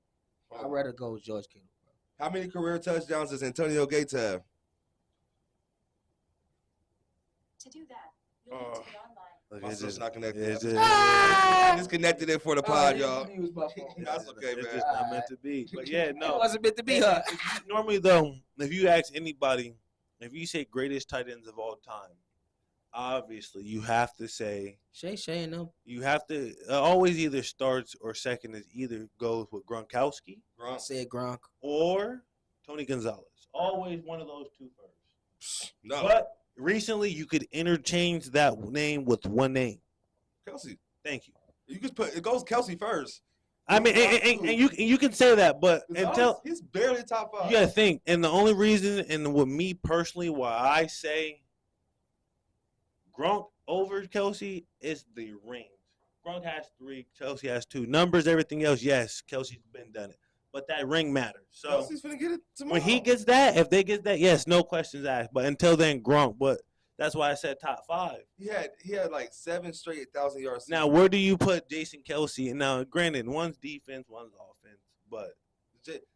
[SPEAKER 1] I'd rather go George Kittle.
[SPEAKER 2] How many career touchdowns does Antonio Gates have?
[SPEAKER 4] To do that, you'll need to get online.
[SPEAKER 2] My stuff's not connected.
[SPEAKER 3] I
[SPEAKER 2] disconnected it for the pod, y'all. That's okay, man.
[SPEAKER 3] It's just not meant to be. But yeah, no.
[SPEAKER 1] It wasn't meant to be her.
[SPEAKER 3] Normally, though, if you ask anybody, if you say greatest tight ends of all time, obviously you have to say
[SPEAKER 1] Shay and them.
[SPEAKER 3] You have to always either starts or second is either goes with Gronkowski.
[SPEAKER 1] I said Gronk
[SPEAKER 3] or Tony Gonzalez. Always one of those two first.
[SPEAKER 2] No.
[SPEAKER 3] But recently you could interchange that name with one name.
[SPEAKER 2] Kelsey.
[SPEAKER 3] Thank you.
[SPEAKER 2] You could put it goes Kelsey first.
[SPEAKER 3] I mean, and you can say that, but until
[SPEAKER 2] he's barely top 5.
[SPEAKER 3] You gotta think, and the only reason, and with me personally, why I say Gronk over Kelsey is the rings. Gronk has 3, Kelsey has 2. Numbers, everything else, yes, Kelsey's been done it, but that ring matters. So
[SPEAKER 2] Kelsey's finna get it tomorrow.
[SPEAKER 3] When he gets that, if they get that, yes, no questions asked. But until then, Gronk. But that's why I said top 5.
[SPEAKER 2] He had like 7 straight 1,000-yard seasons.
[SPEAKER 3] Now, where do you put Jason Kelsey? And now, granted, one's defense, one's offense, but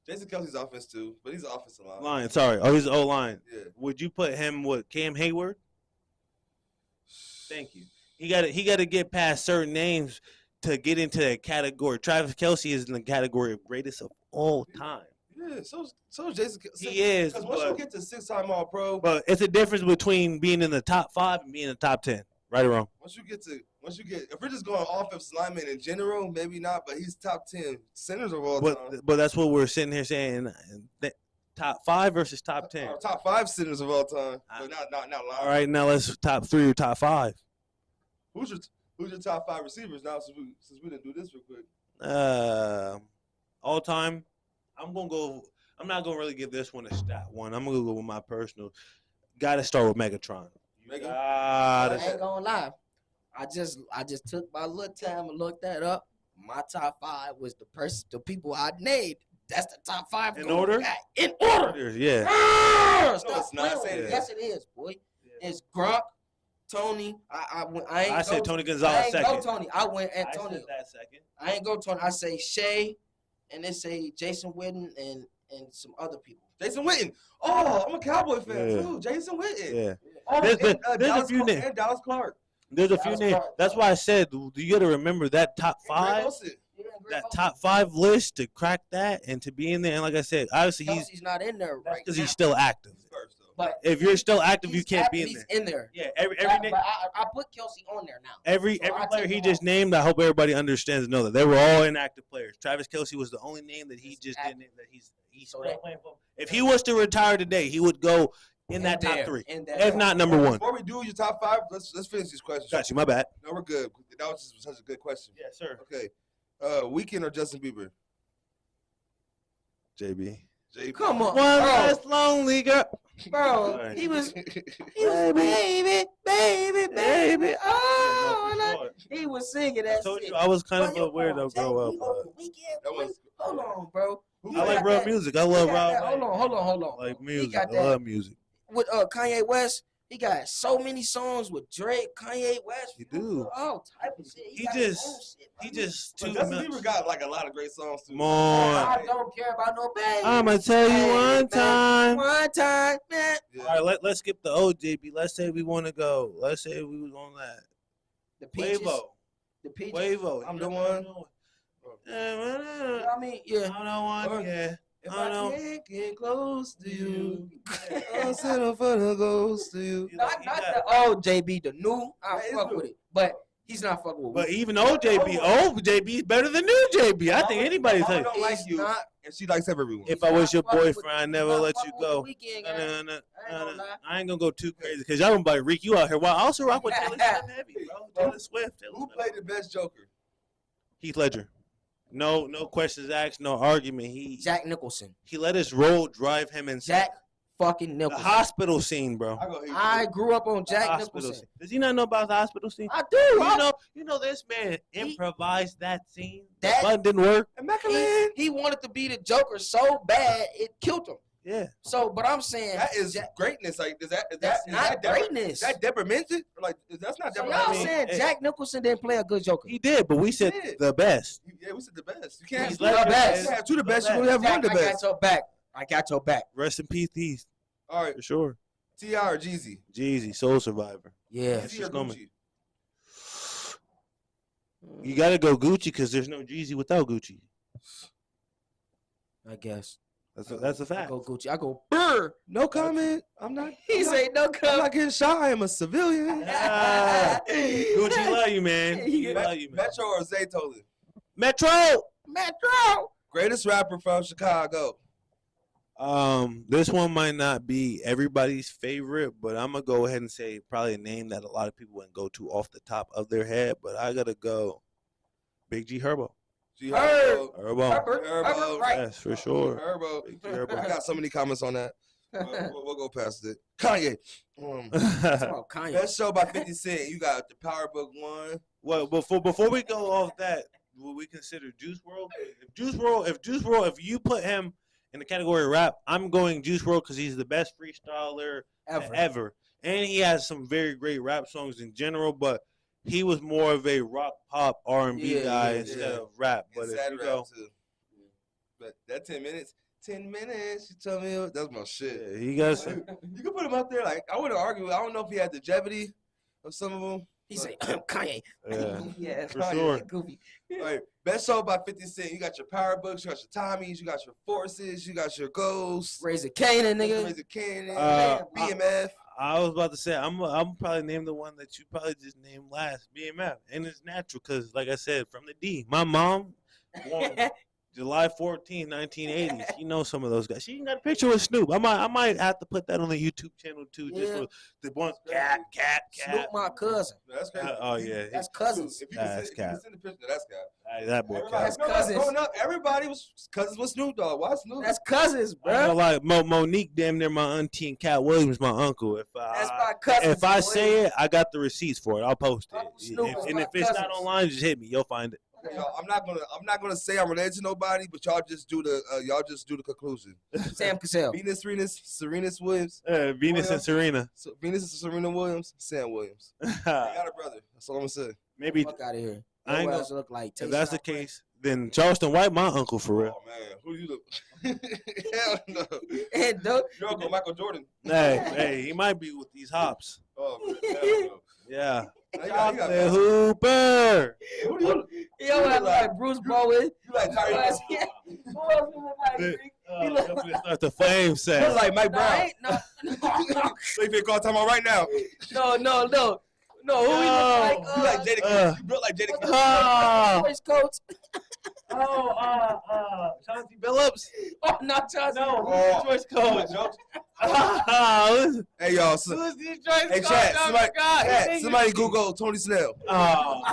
[SPEAKER 2] Jason Kelsey's offense too, but he's an offensive line.
[SPEAKER 3] Line, sorry. Oh, he's O-line.
[SPEAKER 2] Yeah.
[SPEAKER 3] Would you put him with Cam Hayward? Thank you. He got to get past certain names to get into that category. Travis Kelsey is in the category of greatest of all time.
[SPEAKER 2] Yeah, so is Jason Kelsey.
[SPEAKER 3] He is.
[SPEAKER 2] Because once you get to 6-time All-Pro.
[SPEAKER 3] But it's a difference between being in the top 5 and being in the top 10. Right or wrong?
[SPEAKER 2] Once you get, if we're just going offensive lineman in general, maybe not, but he's top 10 centers of all time.
[SPEAKER 3] But that's what we're sitting here saying. Top 5 versus top 10.
[SPEAKER 2] Top 5 centers of all time, but not line.
[SPEAKER 3] All right, now let's top 3 or top 5.
[SPEAKER 2] Who's your top 5 receivers now? Since we didn't do this real quick.
[SPEAKER 3] All time, I'm not gonna really give this one a stat one. I'm gonna go with my personal. Got to start with Megatron.
[SPEAKER 1] I ain't gonna lie. I just took my little time and looked that up. My top 5 was the people I named. That's the top 5
[SPEAKER 3] in order.
[SPEAKER 1] In order.
[SPEAKER 3] Yeah.
[SPEAKER 1] Stop playing with me. Yes, it is, boy. It's Gronk, Tony.
[SPEAKER 3] I said Tony Gonzalez second.
[SPEAKER 1] I ain't go Tony. I went Antonio.
[SPEAKER 3] I said that second.
[SPEAKER 1] I ain't go Tony. I say Shay, and then say Jason Witten and some other people.
[SPEAKER 2] Jason Witten. Oh, I'm a Cowboy fan too. Jason Witten.
[SPEAKER 3] Yeah.
[SPEAKER 2] Oh,
[SPEAKER 3] there's a few names.
[SPEAKER 2] And Dallas Clark.
[SPEAKER 3] There's a few names. That's why I said you got to remember that top 5. That top 5 list to crack that and to be in there. And like I said, obviously
[SPEAKER 1] he's not in there right
[SPEAKER 3] because he's still active.
[SPEAKER 1] But
[SPEAKER 3] if you're still active, you can't be in there.
[SPEAKER 1] He's in there.
[SPEAKER 3] Yeah,
[SPEAKER 1] I put Kelsey on there now.
[SPEAKER 3] Every player he just named, I hope everybody understands and know that they were all inactive players. Travis Kelsey was the only name that he just didn't name that he's still playing football. If he was to retire today, he would go in that top 3. If not number 1.
[SPEAKER 2] Before we do your top 5, let's finish these questions.
[SPEAKER 3] Got you. My bad.
[SPEAKER 2] No, we're good. That was just such a good question.
[SPEAKER 3] Yes, sir.
[SPEAKER 2] Okay. Weeknd or Justin Bieber?
[SPEAKER 3] JB.
[SPEAKER 1] Come on.
[SPEAKER 3] One less lonely girl.
[SPEAKER 1] Bro,
[SPEAKER 3] Right.
[SPEAKER 1] he was baby. Oh, he was singing that
[SPEAKER 3] I told
[SPEAKER 1] shit.
[SPEAKER 3] you I was kind of a weirdo grow up.
[SPEAKER 1] Hold on, bro.
[SPEAKER 3] I like real music. I love Rob.
[SPEAKER 1] Hold on.
[SPEAKER 3] I like music. I love music.
[SPEAKER 1] With Kanye West, he got so many songs with Drake, Kanye West.
[SPEAKER 3] He do.
[SPEAKER 1] All type of shit.
[SPEAKER 3] He just too
[SPEAKER 2] Justin
[SPEAKER 3] much.
[SPEAKER 2] Bieber got like a lot of great songs too.
[SPEAKER 3] Come on.
[SPEAKER 1] I don't care about no baby.
[SPEAKER 3] I'ma tell you one time.
[SPEAKER 1] One time, man.
[SPEAKER 2] Yeah.
[SPEAKER 3] All right, let's skip the OJB. Let's say we want to go. Let's say we was on that.
[SPEAKER 1] The Peaches.
[SPEAKER 3] Quavo.
[SPEAKER 1] The Peaches.
[SPEAKER 3] Quavo.
[SPEAKER 2] I'm the one.
[SPEAKER 1] I mean, yeah.
[SPEAKER 3] I'm the one. Yeah.
[SPEAKER 2] If
[SPEAKER 3] I know.
[SPEAKER 2] can't get close to you, I'll settle for the ghost to you.
[SPEAKER 1] Not the old JB, the new. I fuck with it. But He's not fucking with.
[SPEAKER 3] But even old JB is better than new JB. I think anybody's
[SPEAKER 2] Mama
[SPEAKER 3] like.
[SPEAKER 2] don't like you, and she likes everyone.
[SPEAKER 3] If I was your boyfriend, I'd never let you go. I ain't gonna go too crazy because y'all gonna be like, Reek, you out here. Well, I also rock with Taylor Swift heavy, bro. Taylor Swift.
[SPEAKER 2] Who played the best Joker?
[SPEAKER 3] Heath Ledger. No questions asked, no argument.
[SPEAKER 1] Jack Nicholson.
[SPEAKER 3] He let his role drive him insane.
[SPEAKER 1] Jack fucking
[SPEAKER 3] The
[SPEAKER 1] Nicholson.
[SPEAKER 3] hospital scene, bro.
[SPEAKER 1] I grew up on Jack Nicholson.
[SPEAKER 3] Scene. Does he not know about the hospital scene?
[SPEAKER 1] I do.
[SPEAKER 3] You know this man improvised that scene. That button didn't work.
[SPEAKER 1] He wanted to be the Joker so bad it killed him.
[SPEAKER 3] Yeah.
[SPEAKER 1] So, but I'm saying
[SPEAKER 2] that is greatness. Like,
[SPEAKER 1] that's not greatness.
[SPEAKER 2] Is that Deborah mentioned? Like, that's not
[SPEAKER 1] so
[SPEAKER 2] Deborah.
[SPEAKER 1] Y'all saying Jack Nicholson didn't play a good Joker?
[SPEAKER 3] He did, but we said the best.
[SPEAKER 2] Yeah, we said the best. You can't have
[SPEAKER 1] the best.
[SPEAKER 2] You have two the best. You only have one the best.
[SPEAKER 1] I got your back.
[SPEAKER 3] Rest in peace, Heath.
[SPEAKER 2] All right,
[SPEAKER 3] for sure.
[SPEAKER 2] T.I. or Jeezy?
[SPEAKER 3] Jeezy, Soul Survivor.
[SPEAKER 1] Yeah.
[SPEAKER 2] Gucci?
[SPEAKER 3] You gotta go Gucci because there's no Jeezy without Gucci.
[SPEAKER 1] I guess.
[SPEAKER 3] That's a fact.
[SPEAKER 1] I go Gucci. I go Brr.
[SPEAKER 2] No comment. I'm not.
[SPEAKER 1] He say no comment.
[SPEAKER 2] I'm not getting shy. I'm a civilian.
[SPEAKER 3] Gucci love you, man. He love you, man.
[SPEAKER 2] Metro or Zaytoven?
[SPEAKER 3] Metro.
[SPEAKER 2] Greatest rapper from Chicago.
[SPEAKER 3] This one might not be everybody's favorite, but I'm gonna go ahead and say probably a name that a lot of people wouldn't go to off the top of their head. But I gotta go Big G Herbo.
[SPEAKER 2] Herbo.
[SPEAKER 1] Right.
[SPEAKER 3] Yes, for sure.
[SPEAKER 2] Herbo. I got so many comments on that. We'll go past it. Kanye.
[SPEAKER 1] Kanye.
[SPEAKER 2] Best show by 50 Cent. You got the Power Book 1.
[SPEAKER 3] Well, before we go off that, will we consider Juice WRLD? If you put him in the category of rap, I'm going Juice WRLD because he's the best freestyler ever. And he has some very great rap songs in general, but he was more of a rock, pop, R&B guy instead of rap. But if you go,
[SPEAKER 2] but that 10 minutes, you told me that's my shit.
[SPEAKER 3] Yeah, he got some.
[SPEAKER 2] You can put him up there. Like, I wouldn't argue. I don't know if he had the longevity of some of them.
[SPEAKER 1] He say Kanye.
[SPEAKER 3] Yeah, for
[SPEAKER 2] Kanye.
[SPEAKER 3] sure.
[SPEAKER 1] Goofy.
[SPEAKER 2] All right, best show by 50 Cent. You got your Power Books, you got your Tommies, you got your Forces, you got your Ghosts.
[SPEAKER 1] Raise a Canaan, nigga.
[SPEAKER 2] Raise a Canaan. BMF.
[SPEAKER 3] I was about to say I'm probably name the one that you probably just named last, BMF, and it's natural because, like I said, from the D, my mom, born July 14, 1980. She knows some of those guys. She even got a picture with Snoop. I might have to put that on the YouTube channel too, just for the one cat.
[SPEAKER 1] Snoop, my cousin.
[SPEAKER 2] That's crazy.
[SPEAKER 3] Oh yeah,
[SPEAKER 1] that's cousins.
[SPEAKER 2] If you can send the picture, that's cat.
[SPEAKER 3] That boy.
[SPEAKER 1] That's cousins.
[SPEAKER 2] Growing up, everybody was cousins with Snoop Dogg. Why Snoop?
[SPEAKER 1] That's cousins, bro.
[SPEAKER 3] Like Monique, damn near my auntie, and Cat Williams, my uncle.
[SPEAKER 1] That's my cousin.
[SPEAKER 3] If I say it, I got the receipts for it. I'll post it. If it's not online, just hit me. You'll find it.
[SPEAKER 2] Y'all, I'm not gonna say I'm related to nobody, but y'all just do the conclusion.
[SPEAKER 1] Sam Cassell.
[SPEAKER 2] Venus Williams.
[SPEAKER 3] Venus Williams. And Serena.
[SPEAKER 2] So Venus and Serena Williams. Sam Williams. I got a brother. That's all I'm gonna say.
[SPEAKER 3] Maybe.
[SPEAKER 1] Fuck out of here.
[SPEAKER 3] I ain't gonna
[SPEAKER 1] look like.
[SPEAKER 3] If that's the case, then Charleston White, my uncle for real.
[SPEAKER 2] Oh man, who do you look? Hell no.
[SPEAKER 1] And
[SPEAKER 2] your uncle Michael Jordan.
[SPEAKER 3] Hey, he might be with these hops.
[SPEAKER 2] Oh man, hell no.
[SPEAKER 3] Yeah.
[SPEAKER 2] Chocolate
[SPEAKER 3] Hooper.
[SPEAKER 2] Who do you?
[SPEAKER 1] He look like Bruce Bowen.
[SPEAKER 2] You like Tyrese?
[SPEAKER 1] Who else look like Rick? He look
[SPEAKER 3] Start the flame set.
[SPEAKER 2] Look like Mike Brown.
[SPEAKER 1] No.
[SPEAKER 2] So you finna call time out right now?
[SPEAKER 1] No. Who he look like?
[SPEAKER 2] You like Jada? You built like Jada?
[SPEAKER 1] Voice coach.
[SPEAKER 3] Chauncey Billups.
[SPEAKER 1] Oh, not Chauncey.
[SPEAKER 3] No, Choice coach.
[SPEAKER 2] Hey y'all.
[SPEAKER 3] Who's the choice
[SPEAKER 2] Hey
[SPEAKER 3] coach?
[SPEAKER 2] chat.
[SPEAKER 3] Oh my God.
[SPEAKER 2] Chat, somebody Google Tony Snell.
[SPEAKER 1] No.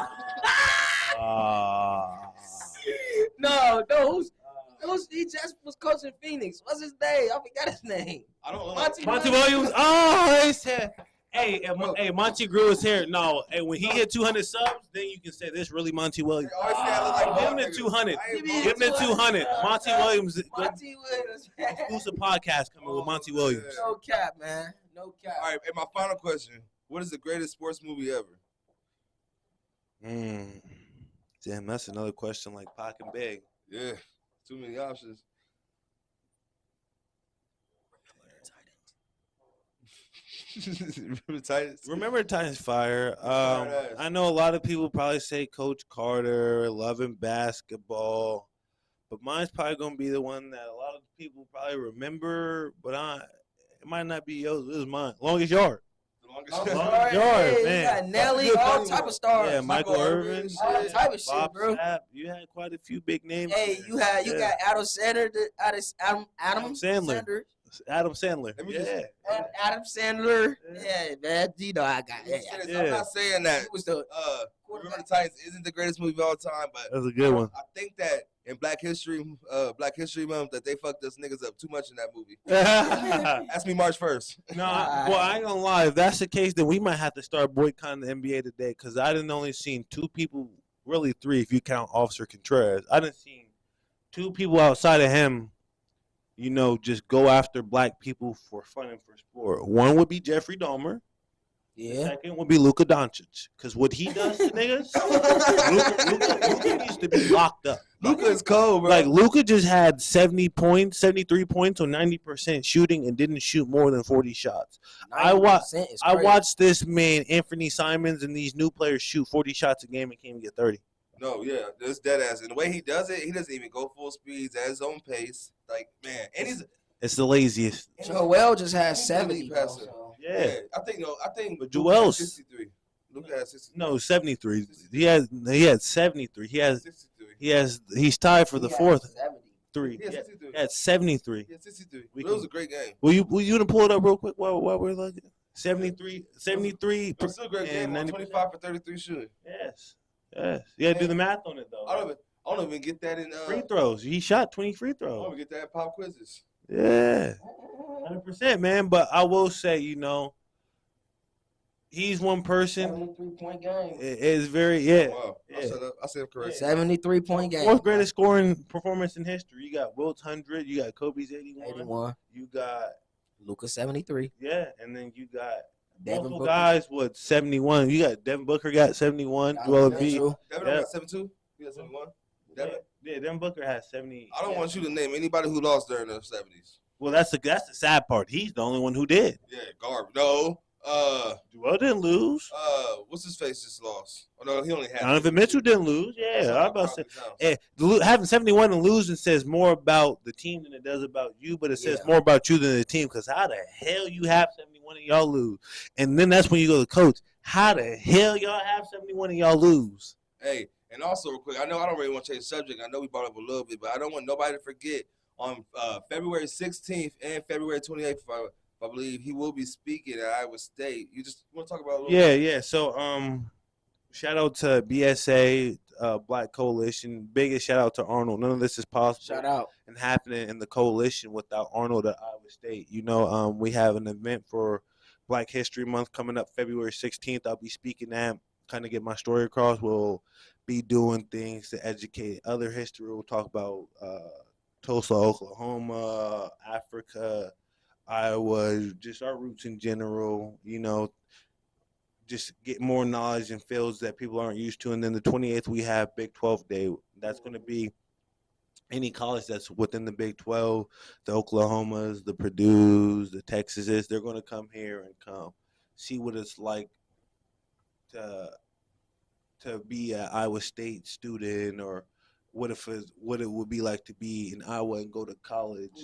[SPEAKER 1] Who's he just was coaching Phoenix? What's his name? I forgot his name.
[SPEAKER 2] I don't know.
[SPEAKER 3] Monty Williams. Oh, he said. Hey, Monty grew his hair. No, hey, when he hit 200 subs, then you can say this really Monty Williams. Give him the 200. Give him the 200. Monty Williams. Exclusive podcast coming with Monty Williams.
[SPEAKER 1] No cap, man. No cap.
[SPEAKER 2] All right, and my final question: what is the greatest sports movie ever?
[SPEAKER 3] Damn, that's another question like Pac and Big.
[SPEAKER 2] Yeah, too many options.
[SPEAKER 3] Remember Titans Fire. I know a lot of people probably say Coach Carter, loving basketball, but mine's probably gonna be the one that a lot of people probably remember, but it might not be yours. This is mine. Longest Yard.
[SPEAKER 2] The
[SPEAKER 3] George, man.
[SPEAKER 1] You got Nelly, all type of stars.
[SPEAKER 3] Yeah, Michael Irvin,
[SPEAKER 1] all type of shit,
[SPEAKER 3] Bob
[SPEAKER 1] bro.
[SPEAKER 3] Sapp. You had quite a few big names.
[SPEAKER 1] Hey, you got Adam Sandler, Adam
[SPEAKER 3] Sandler. Adam Sandler.
[SPEAKER 1] Adam Sandler. Yeah, man. You know I got.
[SPEAKER 2] I'm not saying that.
[SPEAKER 1] It was the
[SPEAKER 2] Remember the Titans isn't the greatest movie of all time, but
[SPEAKER 3] that's a good one.
[SPEAKER 2] I think that in Black History Month that they fucked us niggas up too much in that movie. Ask me March 1st.
[SPEAKER 3] No, I ain't gonna lie. If that's the case, then we might have to start boycotting the NBA today because I didn't only seen 2 people, really 3 if you count Officer Contreras. I didn't see 2 people outside of him, just go after black people for fun and for sport. One would be Jeffrey Dahmer.
[SPEAKER 1] Yeah.
[SPEAKER 3] The second would be Luka Doncic. Because what he does to niggas, Luka needs to be locked up.
[SPEAKER 2] Luka is cold, bro.
[SPEAKER 3] Like, Luka just had 73 points on 90% shooting and didn't shoot more than 40 shots. I watched this man, Anthony Simons, and these new players shoot 40 shots a game and can't even get 30.
[SPEAKER 2] No, yeah, that's dead ass. And the way he does it, he doesn't even go full speeds at his own pace. Like, man, and
[SPEAKER 3] it's the laziest.
[SPEAKER 1] Joel just had 70.
[SPEAKER 2] Yeah, I think.
[SPEAKER 3] But Joel's
[SPEAKER 2] 63. Luka has 63.
[SPEAKER 3] No, 73. He had 73. He's tied for the fourth. 73. He had 73.
[SPEAKER 2] Yeah, 63. It was a great game.
[SPEAKER 3] Will you gonna pull it up real quick while we're looking? 73.
[SPEAKER 2] It's still a great game. 25 for 33 shooting.
[SPEAKER 3] Yes. You gotta do the math on it though.
[SPEAKER 2] I don't even get that in
[SPEAKER 3] free throws. He shot 20 free
[SPEAKER 2] I
[SPEAKER 3] throws.
[SPEAKER 2] don't even get that in pop quizzes.
[SPEAKER 3] Yeah. 100%, man. But I will say, he's one person.
[SPEAKER 1] 73-point game.
[SPEAKER 3] It's very,
[SPEAKER 2] Wow. I said correct.
[SPEAKER 1] 73-point game.
[SPEAKER 3] 4th greatest scoring performance in history. You got Wilt's 100. You got Kobe's 81. You got
[SPEAKER 1] Luka 73.
[SPEAKER 3] Yeah, and then you got
[SPEAKER 1] Devin Booker.
[SPEAKER 3] guys with 71. You got Devin Booker got 71. Joel Embiid.
[SPEAKER 2] Devin got 72. He got 71. Devin.
[SPEAKER 3] Yeah, Devin Booker has 70.
[SPEAKER 2] I don't want you to name anybody who lost during the 70s.
[SPEAKER 3] Well, that's the sad part. He's the only one who did.
[SPEAKER 2] Yeah, garbage. No.
[SPEAKER 3] Joel didn't lose.
[SPEAKER 2] What's his face just lost? Oh no, he only had.
[SPEAKER 3] Donovan Mitchell didn't lose. Yeah, I'm about to say. Having 71 and losing says more about the team than it does about you, but it says more about you than the team. Because how the hell you have 71 and y'all lose? And then that's when you go to the coach. How the hell y'all have 71 and y'all lose?
[SPEAKER 2] Hey, and also real quick, I know I don't really want to change the subject. I know we brought up a little bit, but I don't want nobody to forget on February 16th and February 28th. I believe he will be speaking at Iowa State. You just want to talk about a little bit?
[SPEAKER 3] Yeah. So, shout out to BSA, Black Coalition. Biggest shout out to Arnold. None of this is possible.
[SPEAKER 1] Shout out.
[SPEAKER 3] And happening in the coalition without Arnold at Iowa State. We have an event for Black History Month coming up February 16th. I'll be speaking at, kind of get my story across. We'll be doing things to educate other history. We'll talk about Tulsa, Oklahoma, Africa, Iowa, just our roots in general, just get more knowledge in fields that people aren't used to. And then the 28th, we have Big 12 Day. That's going to be any college that's within the Big 12, the Oklahomas, the Purdues, the Texases. They're going to come here and see what it's like to be an Iowa State student, or what it would be like to be in Iowa and go to college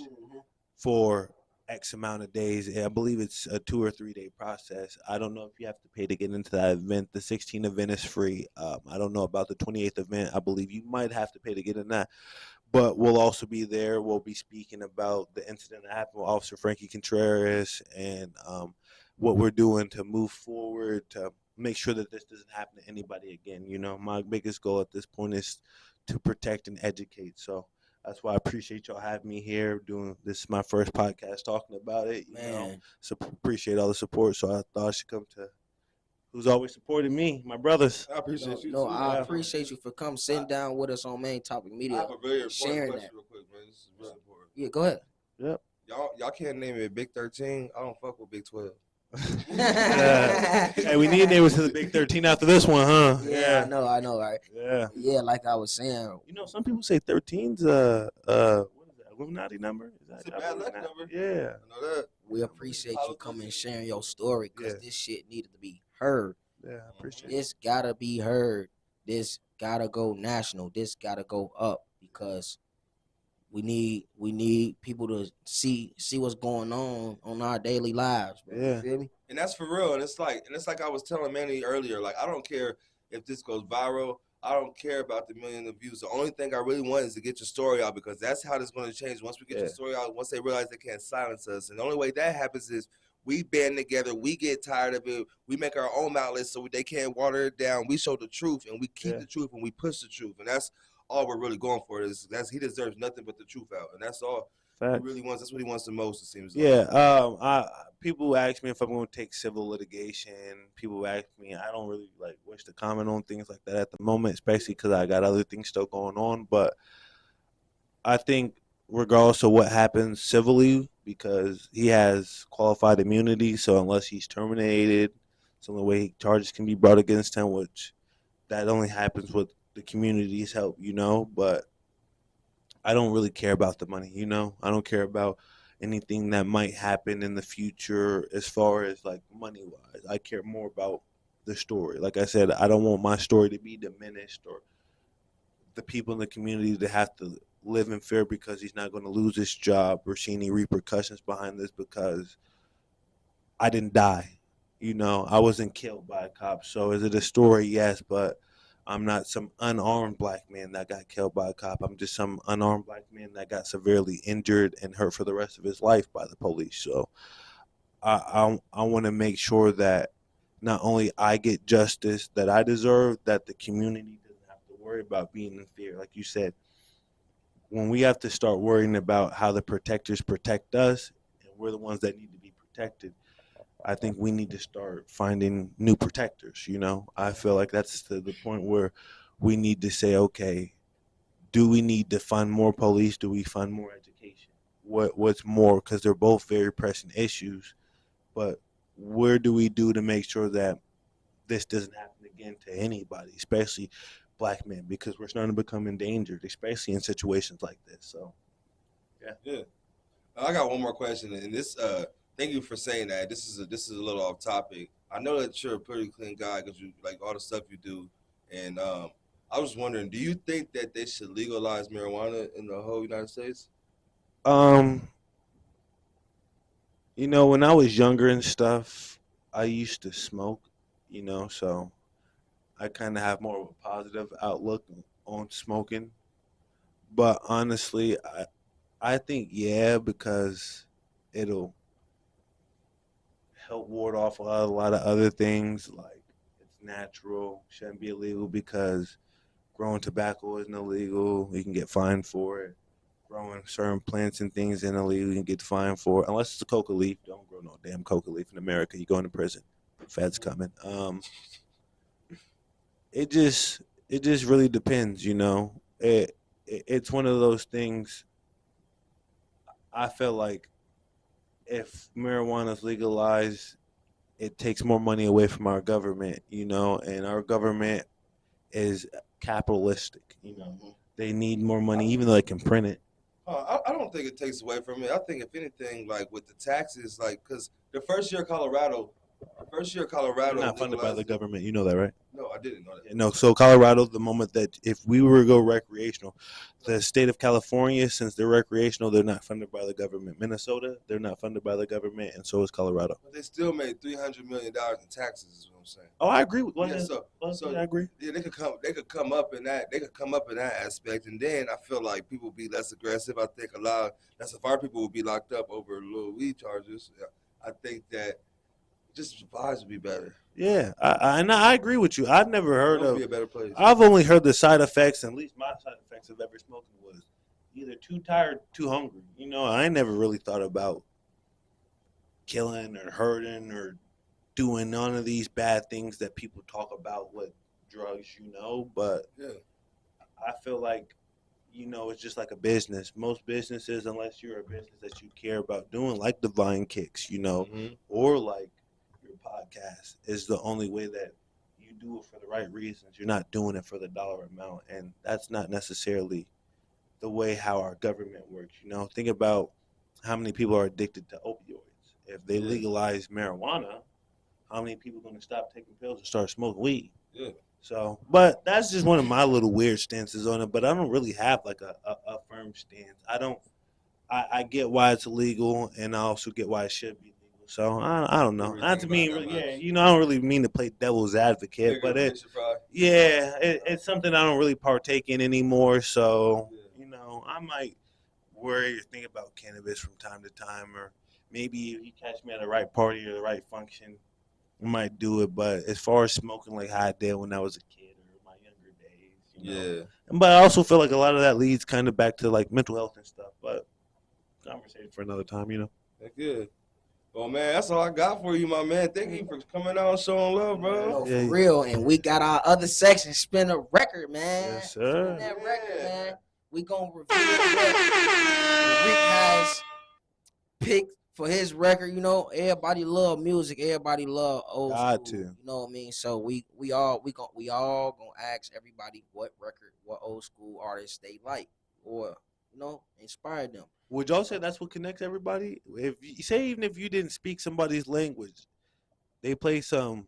[SPEAKER 3] for X amount of days. I believe it's a 2 or 3 day process. I don't know if you have to pay to get into that event. The 16th event is free. I don't know about the 28th event. I believe you might have to pay to get in that. But we'll also be there. We'll be speaking about the incident that happened with Officer Frankie Contreras and what we're doing to move forward to make sure that this doesn't happen to anybody again. My biggest goal at this point is to protect and educate. So that's why I appreciate y'all having me here. This is my first podcast talking about it. So appreciate all the support. So I thought I should come to who's always supported me, my brothers.
[SPEAKER 2] I appreciate you.
[SPEAKER 1] No, I appreciate you for sitting down with us on Main Topic Media.
[SPEAKER 2] I have a very important
[SPEAKER 1] sharing
[SPEAKER 2] question
[SPEAKER 1] that.
[SPEAKER 2] real quick, man. This is really important.
[SPEAKER 1] Yeah, go ahead.
[SPEAKER 3] Yep.
[SPEAKER 2] Y'all can't name it Big 13. I don't fuck with Big 12.
[SPEAKER 3] Hey, we need neighbors to the Big 13 after this one, huh?
[SPEAKER 1] Yeah, I know, right?
[SPEAKER 3] Yeah.
[SPEAKER 1] Yeah, like I was saying.
[SPEAKER 3] Some people say 13's what is that, Illuminati number?
[SPEAKER 2] It's a bad luck number.
[SPEAKER 3] Yeah.
[SPEAKER 2] I know that.
[SPEAKER 1] We appreciate you coming and sharing your story, because this shit needed to be heard.
[SPEAKER 3] Yeah, I appreciate it.
[SPEAKER 1] This gotta be heard. This gotta go national. This gotta go up, because we need people to see what's going on our daily lives, bro.
[SPEAKER 3] Yeah.
[SPEAKER 1] You feel me?
[SPEAKER 2] And that's for real. And it's like I was telling Manny earlier. Like, I don't care if this goes viral. I don't care about the million of views. The only thing I really want is to get your story out, because that's how this is going to change. Once we get your story out, once they realize they can't silence us, and the only way that happens is we band together. We get tired of it. We make our own outlets so they can't water it down. We show the truth, and we keep the truth, and we push the truth, and that's all we're really going for. He deserves nothing but the truth out, and that's all. He really wants. That's what he wants the most. It seems like.
[SPEAKER 3] Yeah. People ask me if I'm going to take civil litigation. People ask me. I don't really wish to comment on things like that at the moment, especially because I got other things still going on. But I think, regardless of what happens civilly, because he has qualified immunity, so unless he's terminated, it's the only way charges can be brought against him, which that only happens with the community's help, But I don't really care about the money, I don't care about anything that might happen in the future as far as money wise. I care more about the story. Like I said, I don't want my story to be diminished, or the people in the community to have to live in fear because he's not going to lose his job or see any repercussions behind this, because I didn't die. I wasn't killed by a cop. So is it a story? Yes, but I'm not some unarmed black man that got killed by a cop. I'm just some unarmed black man that got severely injured and hurt for the rest of his life by the police. So I want to make sure that not only I get justice that I deserve, that the community doesn't have to worry about being in fear. Like you said, when we have to start worrying about how the protectors protect us, and we're the ones that need to be protected, I think we need to start finding new protectors. I feel like that's to the point where we need to say, okay, do we need to fund more police? Do we fund more education? What's more? Because they're both very pressing issues, but where do we do to make sure that this doesn't happen again to anybody, especially black men, because we're starting to become endangered, especially in situations like this. So,
[SPEAKER 2] yeah. I got one more question, and this. Thank you for saying that. This is a little off topic. I know that you're a pretty clean guy because you like all the stuff you do, and I was wondering, do you think that they should legalize marijuana in the whole United States?
[SPEAKER 3] um, when I was younger and stuff, I used to smoke. So I kind of have more of a positive outlook on smoking. But honestly, I think because it'll help ward off a lot of other things. Like, it's natural, shouldn't be illegal, because growing tobacco isn't illegal. You can get fined for it. Growing certain plants and things isn't illegal. You can get fined for it, unless it's a coca leaf. Don't grow no damn coca leaf in America. You're going to prison. Feds coming. It just really depends. It's one of those things. I feel like if marijuana is legalized, it takes more money away from our government, and our government is capitalistic. They need more money, even though they can print it.
[SPEAKER 2] I don't think it takes away from it. I think if anything, like with the taxes, because the first year Colorado
[SPEAKER 3] They're not funded by the government. You know that, right?
[SPEAKER 2] No, I didn't know that.
[SPEAKER 3] No, so Colorado, the moment that if we were to go recreational, the state of California, since they're recreational, they're not funded by the government. Minnesota, they're not funded by the government, and so is Colorado.
[SPEAKER 2] But they still made $300 million in taxes. Is what I'm saying.
[SPEAKER 3] Oh, I agree with
[SPEAKER 2] so
[SPEAKER 3] I agree.
[SPEAKER 2] Yeah, they could come up in that. They could come up in that aspect, and then I feel like people would be less aggressive. I think that's if our people would be locked up over little weed charges. I think that just vibes would be better.
[SPEAKER 3] Yeah, I agree with you. I've never heard of.
[SPEAKER 2] Be a better place.
[SPEAKER 3] I've only heard the side effects, and at least my side effects of ever smoking was either too tired, too hungry. I never really thought about killing or hurting or doing none of these bad things that people talk about with drugs. But
[SPEAKER 2] yeah.
[SPEAKER 3] I feel like it's just like a business. Most businesses, unless you're a business that you care about doing, like Divine Kicks, or like your podcast, is the only way that you do it for the right reasons. You're not doing it for the dollar amount, and that's not necessarily the way how our government works. Think about how many people are addicted to opioids. If they legalize marijuana, how many people are going to stop taking pills and start smoking weed?
[SPEAKER 2] Yeah.
[SPEAKER 3] So, but that's just one of my little weird stances on it. But I don't really have like a firm stance. I get why it's illegal, and I also get why it should be legal, So I don't know. Not to mean, I don't really mean to play devil's advocate, but it's something I don't really partake in anymore. So I might worry or think about cannabis from time to time, or maybe if you catch me at the right party or the right function, I might do it. But as far as smoking like how I did when I was a kid or my younger days, But I also feel like a lot of that leads kind of back to like mental health and stuff. But conversation for another time,
[SPEAKER 2] That's good. Well, man, that's all I got for you, my man. Thank you for coming out and showing love, bro.
[SPEAKER 1] For real. And we got our other section, spin a record, man.
[SPEAKER 3] Yes, sir.
[SPEAKER 1] Spin that record, man. We gonna review what Rick has picked for his record. Everybody love music. Everybody love old school. You know what I mean? So we all gonna ask everybody what record, what old school artists they like, or inspire them.
[SPEAKER 3] Would y'all say that's what connects everybody? Even if you didn't speak somebody's language, they play some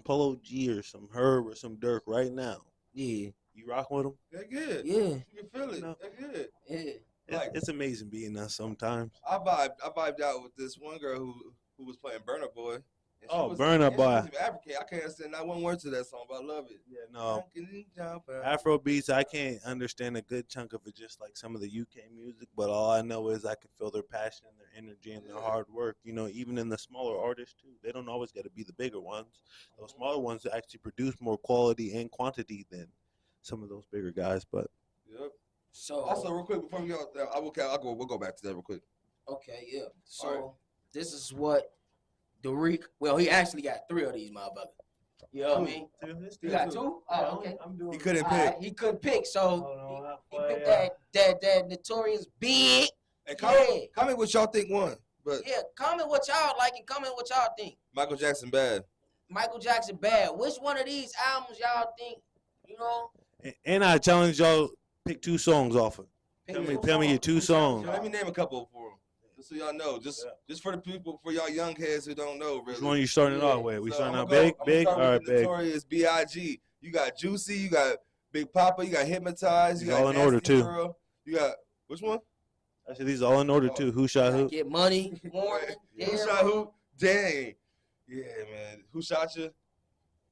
[SPEAKER 3] Polo G or some Herb or some Dariq right now.
[SPEAKER 1] Yeah.
[SPEAKER 3] You rocking with them?
[SPEAKER 2] They're good.
[SPEAKER 1] Yeah.
[SPEAKER 2] You can feel it. They're good.
[SPEAKER 1] Yeah.
[SPEAKER 3] It's amazing being us sometimes.
[SPEAKER 2] I vibed out with this one girl who was playing Burna Boy.
[SPEAKER 3] Burna Boy.
[SPEAKER 2] She was African. I can't understand not one word to that song, but I love it.
[SPEAKER 3] Yeah, no. Afro beats, I can't understand a good chunk of it, just like some of the UK music. But all I know is I can feel their passion, their energy, and their hard work. Even in the smaller artists too, they don't always got to be the bigger ones. Those smaller ones actually produce more quality and quantity than some of those bigger guys. But
[SPEAKER 2] so also real quick before we go, we'll go back to that real quick.
[SPEAKER 1] Okay, yeah. So this is what Dariq. Well, he actually got 3 of these motherfuckers. You know what I mean? You got 2? Oh, okay.
[SPEAKER 2] He couldn't pick.
[SPEAKER 1] He couldn't pick, so he picked that Notorious Big.
[SPEAKER 2] And comment what y'all think won. But
[SPEAKER 1] comment what y'all like and comment what y'all think.
[SPEAKER 2] Michael Jackson bad.
[SPEAKER 1] Which one of these albums y'all think?
[SPEAKER 3] And I challenge y'all, pick 2 songs off it. Tell me your 2 songs.
[SPEAKER 2] Let me name a couple for them. Just so y'all know, just for the people, for y'all young heads who don't know, really.
[SPEAKER 3] Which one you starting off with? We starting out big? All right, big.
[SPEAKER 2] Notorious B.I.G. You got Juicy, you got Big Papa, you got Hypnotized, you got
[SPEAKER 3] all in order too.
[SPEAKER 2] Girl. You got which one?
[SPEAKER 3] I said these are all in order too. Who shot who?
[SPEAKER 1] Get money.
[SPEAKER 2] Who shot who? Dang. Yeah, man. Who shot you?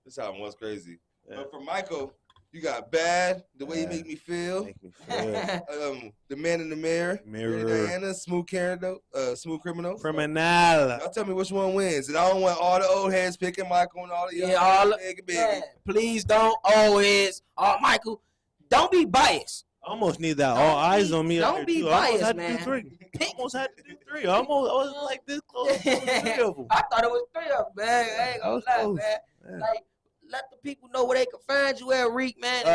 [SPEAKER 2] This album was crazy. Yeah. But for Michael, you got Bad, The Way You Make Me Feel. The Man in the Mirror. Diana, Smooth Criminal. Y'all tell me which one wins. And I don't want all the old heads picking Michael and all the young heads.
[SPEAKER 1] Please don't always. Michael, don't be biased.
[SPEAKER 3] I almost need that all eyes on me.
[SPEAKER 1] Don't be biased, man.
[SPEAKER 3] Almost had to do 3. I was like this close to 3 of them.
[SPEAKER 1] I thought it was 3 of them, man. I ain't gonna lie, man. Like, let the people know where they can find you at, Reek, man.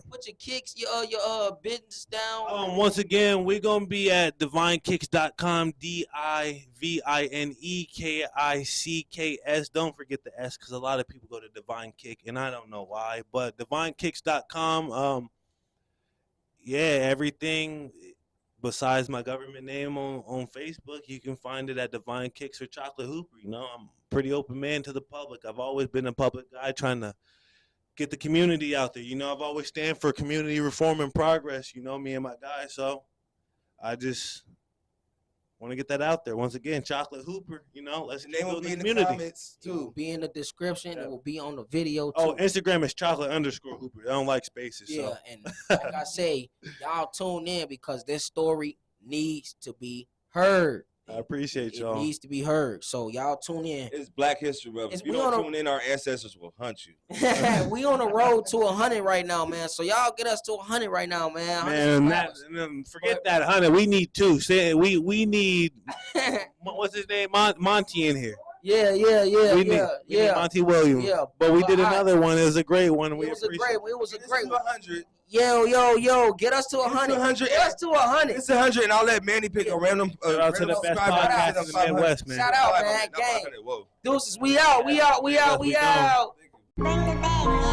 [SPEAKER 1] Put your kicks, your business down.
[SPEAKER 3] Once again, we're gonna be at divinekicks.com, DIVINEKICKS. Don't forget the S, because a lot of people go to Divine Kick, and I don't know why. But divinekicks.com. Everything besides my government name on Facebook, you can find it at Divine Kicks or Chocolate Hooper. I'm pretty open man to the public. I've always been a public guy trying to get the community out there. I've always stand for community reform and progress, me and my guys. So I just want to get that out there. Once again, Chocolate Hooper, let's
[SPEAKER 2] name will be in the comments too.
[SPEAKER 1] It will be in the description. It will be on the video too.
[SPEAKER 3] Oh, Instagram is chocolate_Hooper. I don't like spaces.
[SPEAKER 1] Yeah, and like I say, y'all tune in because this story needs to be heard.
[SPEAKER 3] I appreciate y'all.
[SPEAKER 1] It needs to be heard. So y'all tune in.
[SPEAKER 2] It's Black History Month. If you don't tune in, our ancestors will hunt you.
[SPEAKER 1] We on the road to 100 right now, man. So y'all get us to 100 right now, man.
[SPEAKER 3] Man, forget that 100. We need 2. We need what's his name? Monty in here.
[SPEAKER 1] Yeah.
[SPEAKER 3] We need Monty Williams. Yeah, but we did another one. It was a great one.
[SPEAKER 1] It was a great one. 100. Yo, get us to 100. Get us to 100.
[SPEAKER 2] It's 100, and I'll let Manny pick a random.
[SPEAKER 3] Shout out to the best podcast in the Midwest, man.
[SPEAKER 1] Shout out, man. Gang. Deuces, we out.
[SPEAKER 4] Bring the bag,